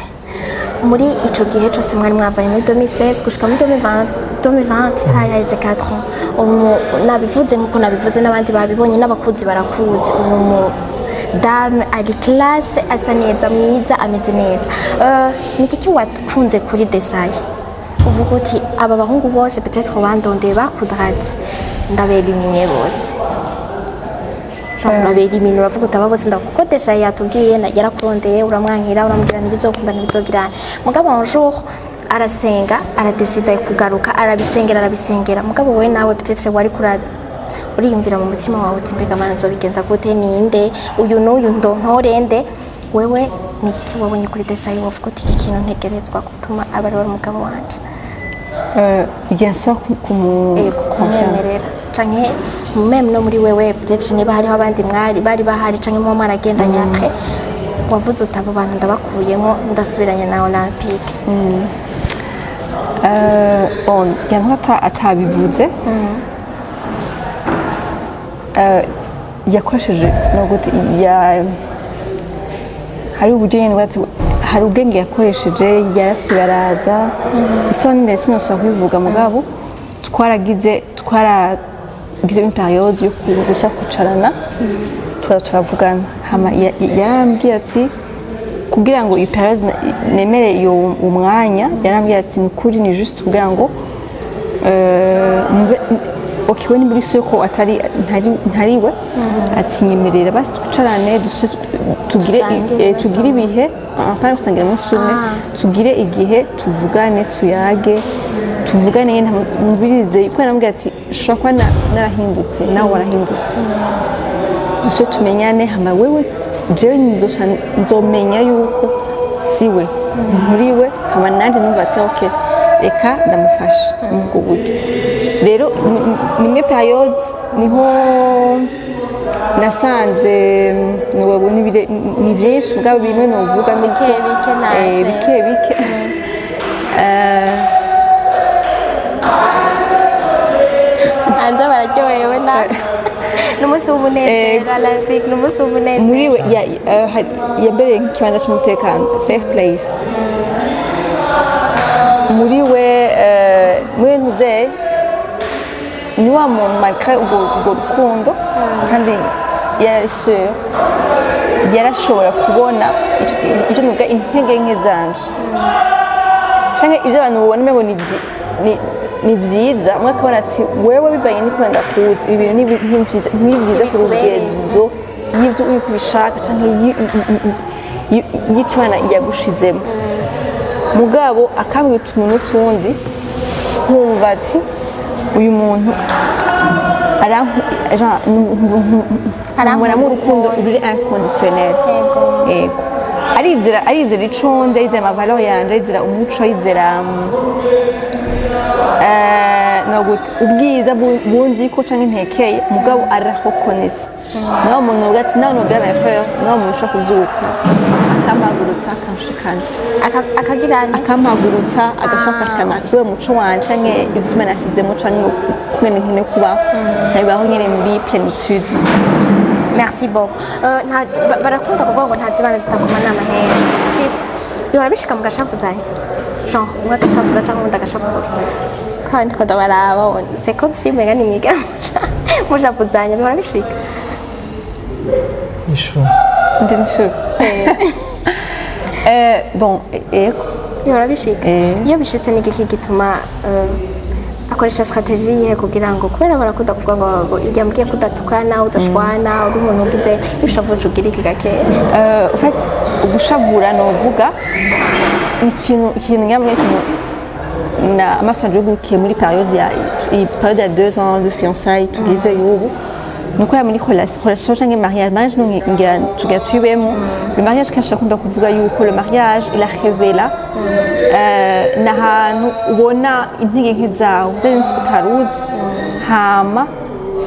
muri ico gihe cyose mwari mwavaye muri 2016 gushika muri 2020 haheze 4 ans. Nabivuze nkuko nabivuze n'abandi babibonye n'abakuzi barakuzi dame ari classe asa neza mwiza ameze neza. Nikiki wakunze kuri Desaye uvuga uti aba bahungu bose peut-être bandondeye bakudrati ndabelimine bose urabelimine uravuga uti aba bose kuko Desaye yatubwiye yarakurondeye uramwankira uramubwira ntibizokunda ntibizogirana mugabo un jour arasenga aradesida kugaruka arabisengera mugabo wowe nawe peut-être wari uriyumvira mu mutima wawe uti mbega mana nzobigenza gute ninde uyu n'uyu ntorende wewe ni iki wabonye kuri Desaye wavuga uti iki kintu ntegerezwa gutuma aba ari umugabo wanje? Bien sûr kumwemerera canke meme no muri wewe peut-être niba hariho abandi bari bahari canke mu mwaragendanye après wavuze uti abo bantu ndabakuyemo ndasubiranye na Olympique. Yanwa atabivuze yakoresheje hari uburyo hari ubwenge yakoresheje yarasibaraza isoni ndetse sinashobora kubivuga mugabo twaragize une période yo gusa kwicarana turavugana yarambwiye ati kugira ngo iyi période nemere iyo umwanya yarambwiye ati ni kuri ni juste kugira ngo we ni muri soko ntariwe ati nyemerera basi twicarane tugire ibihe apana gusangira umunsi umwe tugire igihe tuvugane tuvugane nyine mvirize kuko yarambwiye ati ushobora kuba narahindutse nawe warahindutse duse tumenyane hama wewe jewe nzomenya yuko siwe nkuriwe hama nanjye numva ati okay reka ndamufasha ubwo buryo rero nimwe periode niho nasanze ni byinshi bwabo bimwe novuga bike hanze bararyohewe n'umunsi w'umunezero Olympique n'umunsi w'umunezero muri we yabereye nk'ikibanza cy'umutekano safe place muri we ntuze ni wa muntu malgré urwo rukundo kandi yarashobora kubona ibyo nuvuga intege nke zanje cyangwa ibyo abantu babona umengo ni byiza umwe akabona ati wewe bibaye n'uko ndakuzi ibi bintu ni byiza ku rugezo y'ibyo uri kubishaka cyangwa y'icyo Imana yagushizemo mugabo akambwira utuntu n'utundi nkumva ati uyu muntu arankunda mu rukundo ruri inconditionnel. Yego arizera iconde arizera amavaleur yanje arizera umuco arizera ubwiza bundi ko canke ntekeye mugabo arahokonesa nawe umuntu uvuga ati nawe nugira amafaranga nawe umuntu ushobora kuvyuka akampagurutsa akanshikana akampagurutsa agashaka ashikana kiwe muco wanje canke ivyo Imana yashizemo canke kumwe nkene kubaho nkabibaho nyene muri plenitude. Merci beaucoup. Barakunda kuvuga ngo nta zibana zitakomana n'amahera sivyo bihora bishika mu gashavuzanye genre umwe agashavura canke undi agashavura kandi ko ndabaraba c'est comme si mega ni miga mushavuzanye bihora bishika ndi nisho bon bihora bishika iyo bishitse ni iki gituma akoresha strategie ye kugira ngo kubera barakunda kuvuga ngo yambwiye kudatukana udashwana uri umuntu ugize ushavuje ugira iki gake en fait ugushavura no vuga ikintu nyamwe na amasanjo gukiye muri période ya 2 ans de fiançailles tugize yubu nuko ya muri relation cyangwa mariage no ngira tugatubemo le mariage kasha kunda kuvuga yuko le mariage il a révélé n'ahantu ubona intege nke zawe utaruzi hama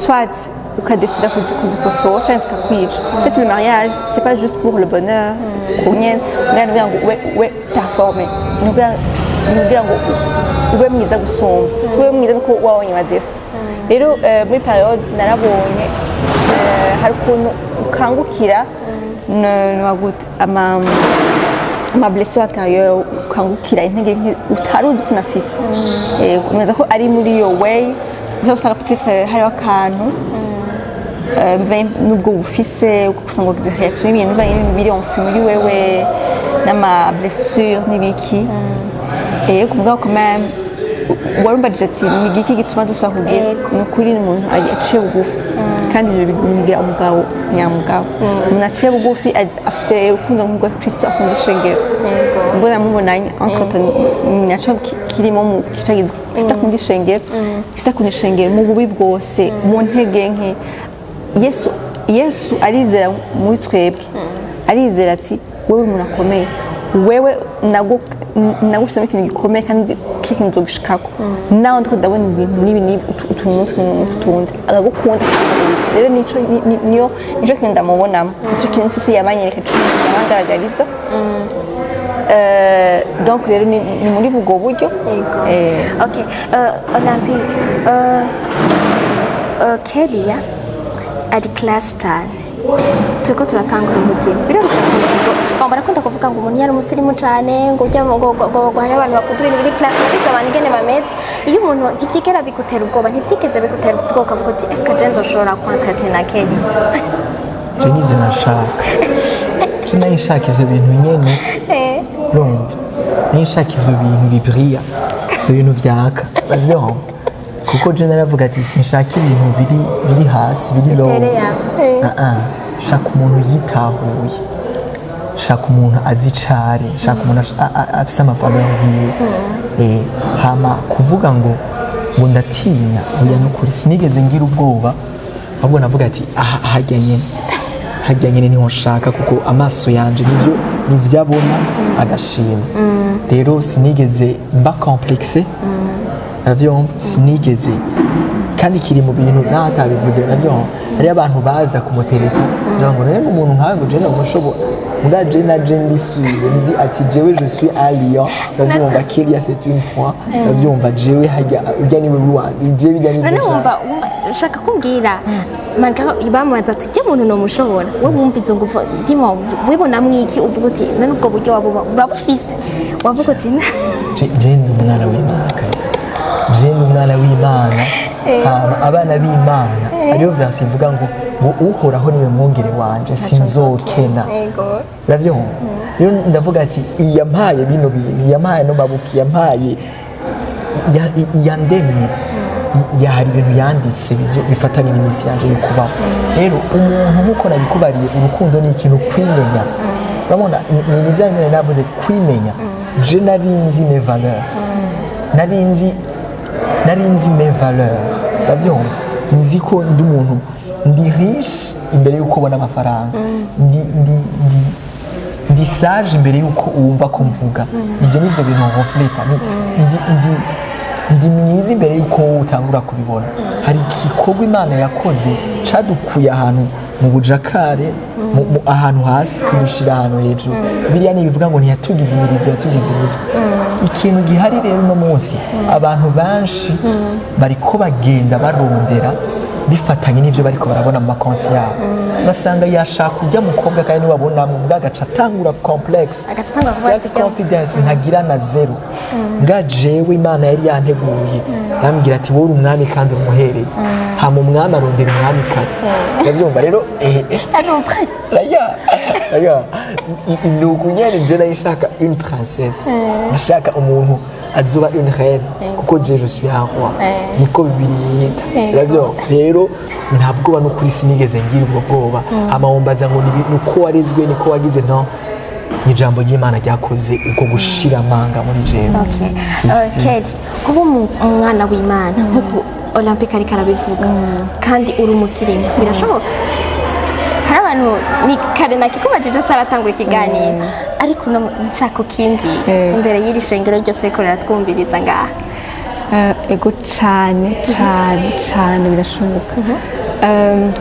soit ukadesida kuzikosora cyangwa zikakwica. Le mariage c'est pas juste pour le bonheur kunyene ngo we performer kugira ngo ube mwiza gusumba ube mwiza nuko wabonye amadefa rero muri periode narabonye hari ukuntu ukangukira ama blessure intérieure ukangukira intege nke utari uzi ko unafise kumeza ko ari muri iyo way usanga peut-être hariho akantu nubwo bufise usanga ugize reaction y'ibintu biri enfu muri wewe n'ama blessure n'ibiki kumva ko même warumbajije ati ni igiki gituma dusubira kugira ni ukuri umuntu aciye bugufi kandi ibyo bigira umugabo nyamugabo umuntu aciye bugufi afise urukundo nk'urwa Kristo akunda ishengero mbona mubonanye entre naco kirimo mu kicagize Kristo akunda ishengero Kristo akunda ishengero mu bubi bwose mu ntege nke Yesu arizera muri twebwe arizera ati wewe umuntu akomeye wewe nagushyizemo ikintu gikomeye kandi k'ikintu uzogushikako nawe ndiko ndabona ibintu n'ibi utuntu n'utundi agagukunda rero niyo kintu ndamubonamo nicyo kintu cyose yamanyereka yamangaragariza donc rero ni muri ubwo buryo okay Olympique Kelia ari class cyane turiko turatangura ubuzima birarusha kuvuga barakunda kuvuga ngo umuntu yari umusirimu cyane ngo ujya ngo hari abantu bakudurira muri class ariko abantu ngene bameze iyo umuntu ntivyigera bigutera ubwoba ntivyigeze bigutera ubwoba ukavuga uti est-ce que Jenzo ushobora kwantreter na Kelly je nivyo nashaka je nayishaka ivyo bintu nyene urumva nayishaka ivyo bintu bibriya ivyo bintu vyaka bavyumva kuko je naravuga ati sinshaka ibintu biri hasi biri low shaka umuntu yitahuye shaka umuntu azicare shaka umuntu afise amafaranga yiwe hama kuvuga ngo ndatinya oya nukuri sinigeze ngira ubwoba ahubwo navuga ati hajya nyene niho nshaka kuko amaso yanje nivyo abona agashima rero sinigeze mba complexe navyumva sinigeze kandi kiri mu bintu natabivuze navyumva hari abantu baza kumutereta ngo rero umuntu nkawe ngo je namushobora muga je na je ndisubiye nzi ati jewe je suis à Lyon navyumva Kelia c'est une fois navyumva jewe hajya ujya niwe ruwandi je bijya ni none wumva shaka kumbwira manka ibamubaza ati je umuntu no mushobora we wumva izo nguvu ndimo wibona mwiki uvuga uti none ubwo buryo urabufise wavuga uti je ni umwana w'Imana kaisi je ni umwana w'Imana abana b'Imana ariyo verse ivuga ngo uhoraho niwe mwongere wanje sinzokena uravyumva rero ndavuga ati iyampaye bino bintu yampaye no mabuki yampaye yandemye hari ibintu yanditse bifatanye n'iminsi yanje yo kubaho rero umuntu nkuko nabikubariye urukundo ni ikintu kwimenya urabona ni ivyanyene navuze kwimenya je narinzi mes valeurs narinzi mes valeurs uravyumva nzi ko ndi umuntu ndi riche imbere yuko ubona amafaranga ndi sage imbere yuko wumva ko mvuga ibyo nivyo bintu refleta ndi mwiza imbere yuko utangura kubibona hari igikorwa Imana yakoze cadukuye ahantu mu bujakare ahantu hasi kudushira ahantu hejuru biriya nibivuga ngo ntiyatugize imirizo yatugize imitwe ikintu gihari rero no munsi abantu benshi bariko bagenda barondera bifatanye n'ivyo bariko barabona mu makonti yabo basanga yashaka kujya mukobwa kandi niwabona mu bwagaca atangura complex self confidence ntagira na zero nga jewe Imana yari yanteguye yambwira ati wowe umwami kandi umuhereze hama umwami arondera umwami kazi ndabyumva rero inuku nyene je nayishaka une princesse nashaka umuntu azuba une reine kuko je suis un roi niko bibiri yita ravyo rero ntabwo no kuri sinigeze ngira ubwo bwoba amawombaza ngo nuko warezwe niko wagize no ni jambo ry'Imana ryakoze uko gushira amanga muri jewe Kelly kuba umwana w'Imana nkuko Olympique ariko arabivuga kandi uri umusirimu birashoboka hari abantu ni kare nakikubajije ataratangura ikiganiro ariko nshaka ukimbwira imbere y'iri shengero ryose ko riratwumviriza ngaha ego cyane birashoboka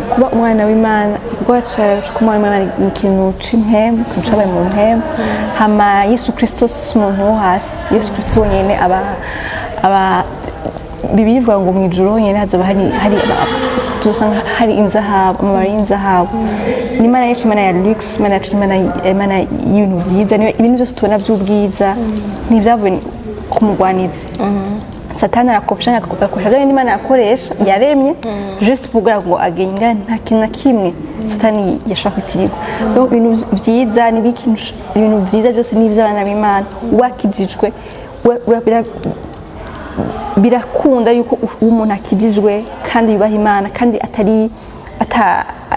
kuba umwana w'Imana igikorwa cyo kuba umwana w'Imana ni ikintu c'impemu cabaye mu mpemu hama Yesu Kristo si umuntu wo hasi Yesu Kristo nyene aba Bibiliya ivuga ngo mu ijuru nyene hazoba hari tuzosanga hari inzahabu amabara y'inzahabu ni Imana yacu Imana ya luxe Imana yacu Imana y'ibintu vyiza ibintu byose tubona by'ubwiza n'ibyavuye ku mugwanizi Satani arakopesha agakoresha bya Imana yakoresha yaremye just kugira ngo agenga nta kintu na kimwe Satani yashaka kutirirwa donc ibintu vyiza ibintu vyiza byose n'ivy'abana b'Imana wakijijwe birakunda yuko umuntu akijijwe kandi yubaha Imana kandi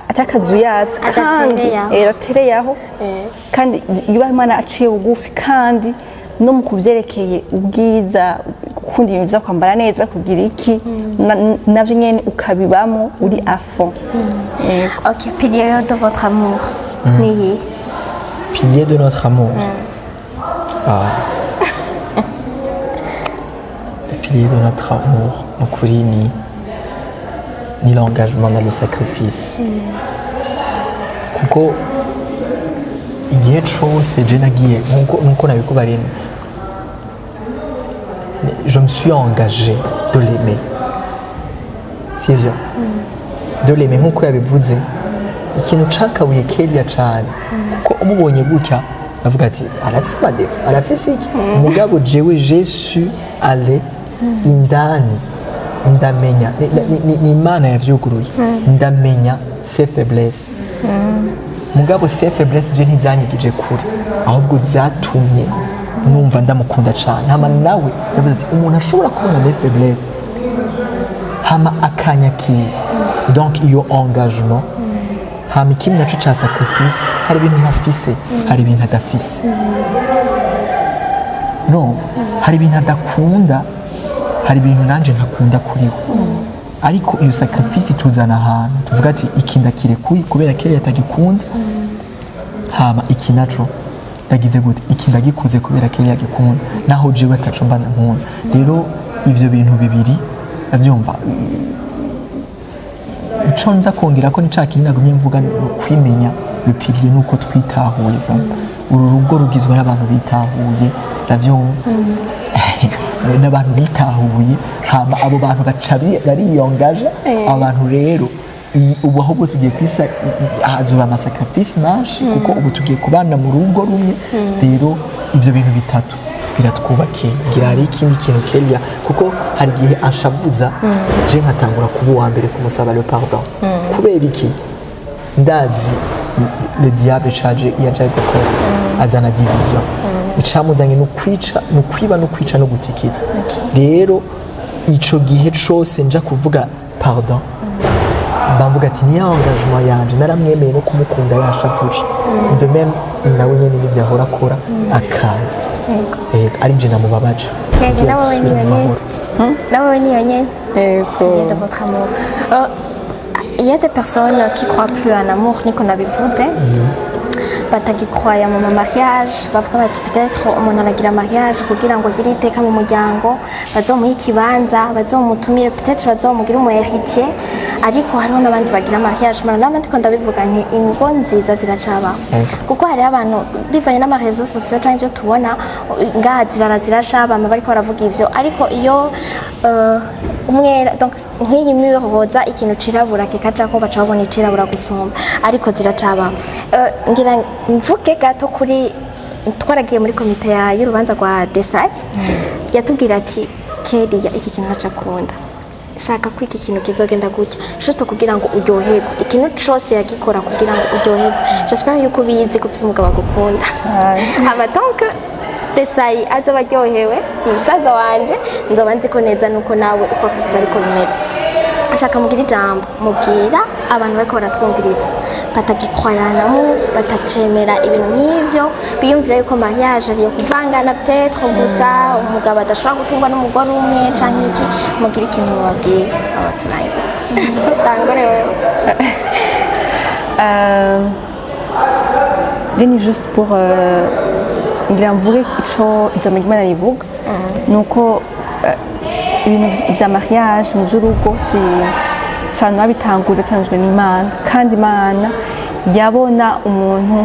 atakazuyaza kandi atereyaho kandi yubaha Imana aciye bugufi kandi no mu kuvyerekeye ubwiza gukunda ibintu vyo kwambara neza kugira iki navyo nyene ukabibamo uri à fond. Ok, pilier de votre amour. Ni Pilier de notre amour. Le pilier de notre amour, ukuri ni l'engagement dans le sacrifice. Kuko igihe cose je nagiye nkuko nabikubarira je me suis engagé de l'aimer. C'est vrai. De l'aimer nkuko yabivuze ikintu cakabuye Kelly cyane ko umubonye gutya navuga ati arafise amadefu arafise iki umugabo jewe j'ai su aller indani ndamenya ni Imana yavyuguruye ndamenya ses faiblesses mugabo ses faiblesses je ntizanyigije kure ahubwo zatumye numva ndamukunda cyane hama nawe yavuze ati umuntu ashobora kubona des faiblesses hama akanyakira donc iyo engagement hama ikindi naco ca sacrifice hari ibintu ntafise hari ibintu adafise no hari ibintu adakunda hari ibintu nanje ntakunda kuri we ariko iyo sacrifice tuzana ahantu tuvuga ati iki ndakirekuye kubera kera yatagikunda hama iki naco ndagize gute iki ndagikuze kubera kera yagikunda naho jewe ataco mba nkunda rero ivyo bintu bibiri avyumva ico nza kongera ko ni ca kintu nagumye mvuga kwimenya le pilier nuko twitahuye uru rugo rugizwe n'abantu bitahuye ravyumva n'abantu bitahuye hama abo bantu baca bariyongaje abantu rero ubu ahubwo tugiye kwisa hazoba amasacrifice menshi kuko ubu tugiye kubana mu rugo rumwe rero ivyo bintu bitatu biratwubakiye ngira hari ikindi kintu Kelly kuko hari igihe anshavuza je nkatangura kuba uwa mbere kumusaba le pardon kubera iki ndazi le diable charge yaje gukora azana division icamuzanye no kwiba no kwica no gutikiza rero ico gihe cose nja kuvuga pardon bamvuga ati ni engagement yanje naramwemeye no kumukunda yashafuje de même nawe nyene n'ivyo ahora akora akaza ari nje namubabaje nawe ni yonyene de votre amour. Il y a des personnes qui croient plus en amour niko nabivuze batagikroya mu mariage bavuga bati peut-être umuntu aragira mariage kugira ngo agire iteka mu muryango bazomuha ikibanza bazomutumire peut-être bazomugira umu héritier ariko hariho n'abandi bagira mariage mana n'abandi ko ndabivuga nti ingo nziza ziracabaho kuko hari abantu bivanye n'amarezo sociaux cyangwa ivyo tubona ngaha zirashaba bariko baravuga ivyo ariko iyo umwera donc nk'iyi mure roza ikintu cirabura kikaca ko baca babona icirabura gusumba ariko ziracabaho ngira mvuge gato kuri twaragiye muri komite y'urubanza rwa Desai yatubwira ati Kelly iki kintu nacakunda shaka ko iki kintu kizogenda gutya juste kugira ngo uryoherwe ikintu cyose yagikora kugira ngo uryoherwe j'espère yuko bizi ko ufite umugabo agukunda aba donc Desai azoba aryohewe umusaza wanje nzoba nzi ko neza nuko nawe uko kuvuza ariko bimeze ashaka mugira ijambo mubwira abantu bariko baratwumviriza batagikroyanamo batacemera ibintu nk'ivyo biyumvira yuko mariage ariyo kuvangana peut-être gusa umugabo adashobora gutungwa n'umugore umwe canke iki mugira ikintu mubabwira abaturangira tangore wewe Ni juste pour ngira mvuge ico ijambo Imana rivuga nuko ibintu vya mariage mu by'urugo si abantu babitangura byatanzwe n'Imana kandi Imana yabona umuntu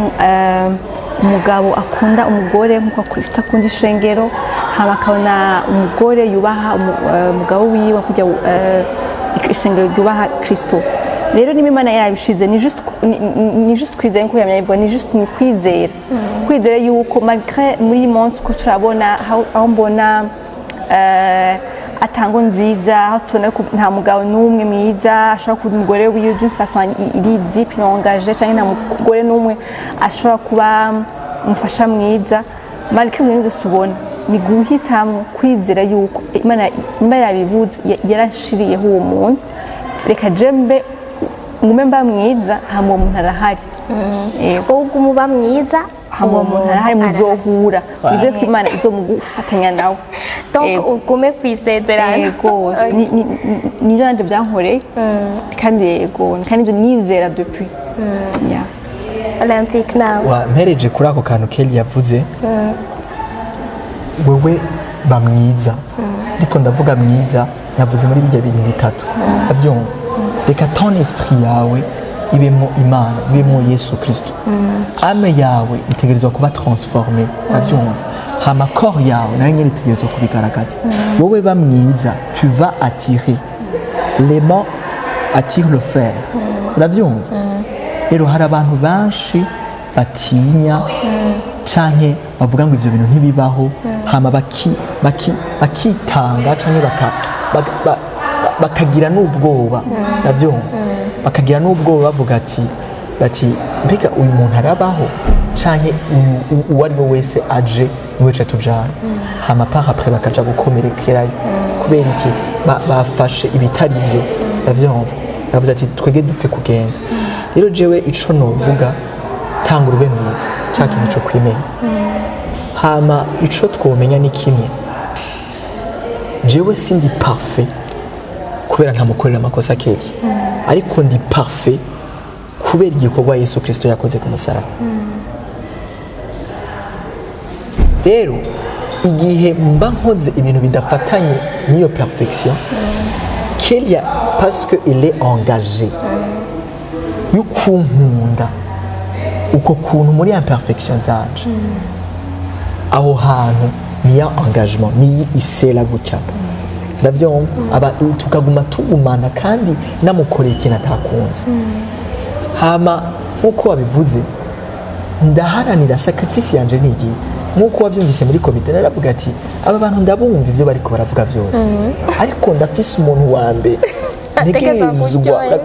umugabo akunda umugore nk'uko Kristo akunda ishengero hama akabona umugore yubaha umugabo wiwe kujya ishengero ryubaha Kristo rero niba Imana yarabishize ni juste kwizera nko yamyayivuga ni juste ni kwizera yuko malgré muri monde ko turabona aho mbona atango nziza aho tubona ko nta mugabo n'umwe mwiza ashobora kuba umugore wiwe d'une façon iri deep engagé cyangwa nta mugore n'umwe ashobora kuba umufasha mwiza malgré ibintu byose ubona ni guhitamo kwizera yuko Imana yabivuze yarashiriyeho uwo muntu reka jembe ngume mba mwiza hama uwo muntu arahari ubwo muba mwiza hama uwo muntu arahari muzohura wizeye ko Imana izomugufatanya nawe donc ugume kwisezerana yego ni rande byankoreye kandi yego kandi ibyo nizera depuis Olympique nawe wampereje kuri ako kantu Kelly yavuze wewe bamwiza ariko ndavuga mwiza navuze muri bijya bintu bitatu abyumva reka ton esprit yawe ibemo Imana ibemo Yesu Kristo ame yawe itegerezwa kuba transformé abyumva hama corps yawe nayo nyine itegerezwa kubigaragaza wowe bamwiza tu vas attirer l'aimant attire le fer urabyumva rero hari abantu benshi batinya canke bavuga ngo ivyo bintu ntibibaho hama bakitanga canke bakagira n'ubwoba navyumva bakagira n'ubwoba bavuga bati mbega uyu muntu arabaho canke uwo ari we wese aje niwe ca tujana hama par après bakaja gukomerekerayo kubera iki bafashe ibitari vyo navyumva bavuze ati twege dupfe kugenda rero jewe ico novuga tanga urube mwiza ca kintu co kwimenya hama ico twomenya ni kimwe jewe sindi parfait kubera ntamukorera amakosa Kelly ariko ndi parfait kubera igikorwa Yesu Kristo yakoze ku musaraba rero igihe mba nkoze ibintu bidafatanye n'iyo perfection Kelly parce que il est engagé y'ukunkunda uko kuntu muri imperfection zanje aho hantu niya engagement ni isela gutya ndavyumva tukaguma tugumana kandi namukoreye ikintu atakunze hama nkuko wabivuze ndaharanira sacrifice yanje nigi nkuko wavyumvise muri komite naravuga ati aba bantu ndabumva ivyo bariko baravuga byose ariko ndafise umuntu wa mbere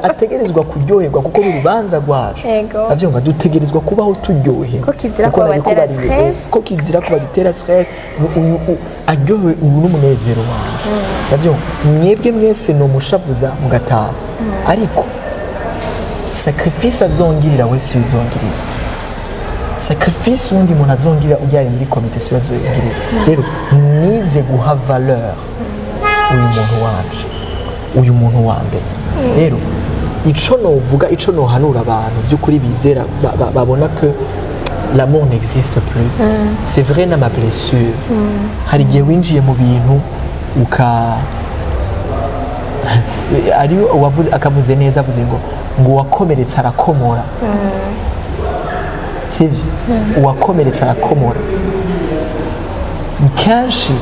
ategerezwa kuryoherwa kuko urubanza rwacu avyumva dutegerezwa kubaho turyohe ko kizira ko batera stress ko kizira ko badutera stress aryohe ubu n'umunezero wanje avyumva mwebwe mwese no mushavuza mugataha ariko sacrifice azongirira we si uzongirira sacrifice undi muntu azongirira ujyari muri komite si azongirira rero nize guha valeur uyu muntu wanje uyu muntu wa mbere rero ico novuga ico nohanura abantu by'ukuri bizera babona que l'amour n'existe plus c'est vrai na ma blessure hari igihe winjiye mu bintu ari akavuze neza avuze ngo wakomeretse arakomora sivyo uwakomeretse arakomora kenshi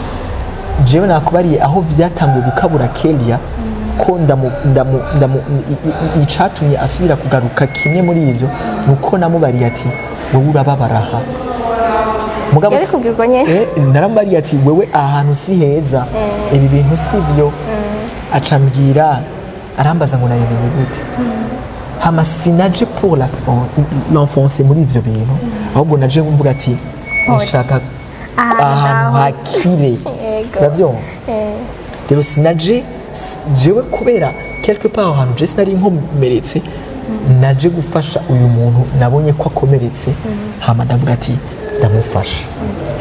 jewe nakubariye aho vyatanguye gukabura Kelly ko icatumye asubira kugaruka kimwe muri ivyo nuko namubariye ati wewe urababaraha mugabo naramubariye ati wewe ahantu si heza ibi bintu sivyo acambwira arambaza ngo nabimenye gute hama sinaje pour l'enfoncer muri ivyo bintu ahubwo naje mvuga ati nshaka ahantu hakire uravyumva rero sinaje jewe kubera quelque part ahantu je sinari nkomeretse naje gufasha uyu muntu nabonye ko akomeretse hama ndavuga ati ndamufasha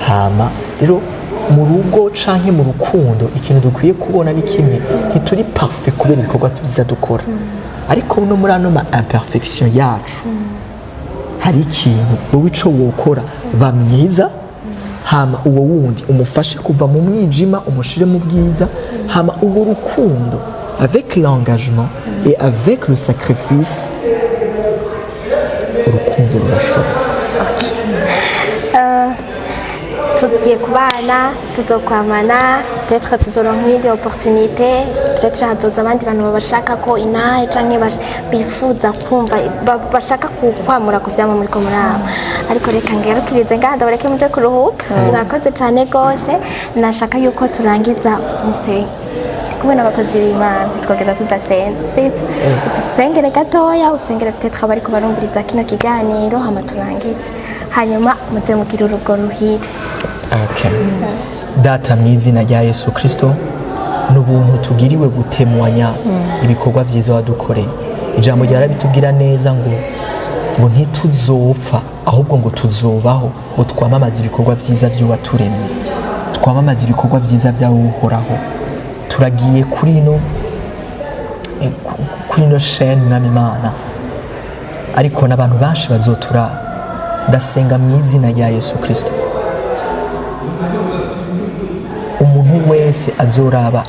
hama rero mu rugo canke mu rukundo ikintu dukwiye kubona ni kimwe ntituri parfait kubera ibikorwa tuza dukora ariko no muri ano ma imperfection yacu hari ikintu wowe ico wokora ba myiza hama uwo wundi umufashe kuva mu mwijima umushire mu bwiza hama uwo rukundo avec l'engagement et avec le sacrifice urukundo rurashoboka. tugiye kubana tuzokwamana peut-être tuzoronka iyindi opportunité peut-être hazoza abandi bantu babashaka ko inahe canke bifuza kumva bashaka kwamura ku vyama muri ko muraba ariko reka ngarukirize ngaha ndabareke muje kuruhuka mwakoze cane gose nashaka yuko turangiza musenge kumwe n'abakozi b'Imana twageza tudasenze sivyo dusengere gatoya usengere peut-être abariko barumviriza kino kiganiro hama turangize hanyuma muze mugira urugo ruhire. Okay. Data mu izina rya Yesu Kristo n'ubuntu tugiriwe gutemwanya ibikorwa vyiza wadukoreye ijambo ryarabitubwira neza ngo ntituzopfa ahubwo ngo tuzobaho ngo twamamaza ibikorwa vyiza vyo waturemye twamamaza ibikorwa vyiza vyawe uhoraho turagiye kuri ino chaîne n'Imana ariko n'abantu benshi bazotura ndasenga mu izina rya Yesu Kristo umuntu wese azoraba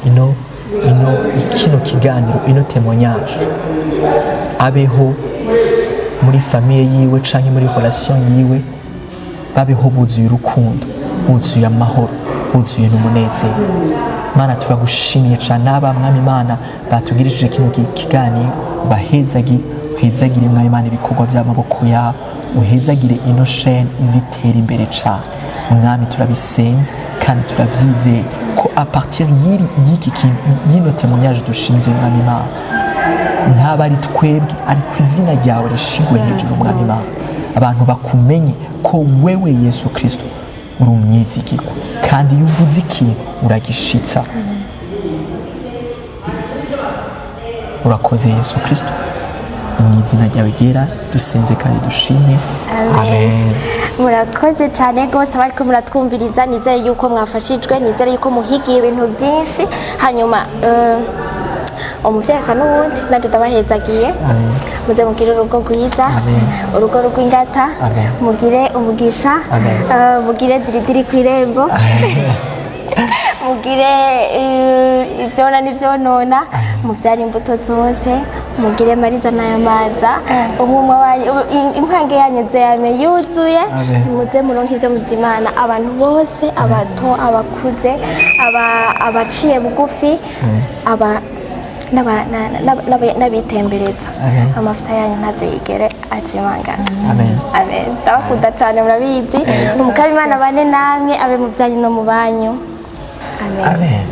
kino kiganiro ino témoignage abeho muri famille yiwe canke muri relation yiwe babeho buzuye urukundo buzuye amahoro buzuye n'umunezero. Mana turagushimiye cyane n'aba mwami Imana batugirishije kino kiganiro uhezagire mwami Imana ibikorwa by'amaboko yawe uhezagire ino chaîne izitera imbere cyane mwami turabisenze kandi turavyizeye ko a partir y'ino témoignage dushinze mwami Imana ntaba ari twebwe ariko izina ryawe rishigwe hejuru mwami Imana abantu bakumenye ko wewe Yesu Kristo uri umwizigirwa kandi iyo uvuze ikintu uragishitsa. Urakoze Yesu Kristo mu izina ryawe ryera dusenze kandi dushimye amen. Murakoze cyane gose bariko muratwumviriza nizere yuko mwafashijwe nizere yuko muhigiye ibintu byinshi hanyuma umuvyeyi asa n'uwundi nanje ndabahezagiye muze mugire urugo rwiza urugo rw'ingata mugire umugisha mugire diridiri kw'irembo mugire ivyona n'ivyonona muvyara imbuto zose mugire mariza n'ayamaza umwumwe wanyu impange yanyu zeyame yuzuye muze muronke ivyo muzimana abantu bose abato abakuze abaciye bugufi n'abitembereza amavuta yanyu ntazigere azimangana. Amen. Ndabakunda cyane murabizi n'umukaba Imana bane namwe abe mu byanyu no mu banyu. Amen.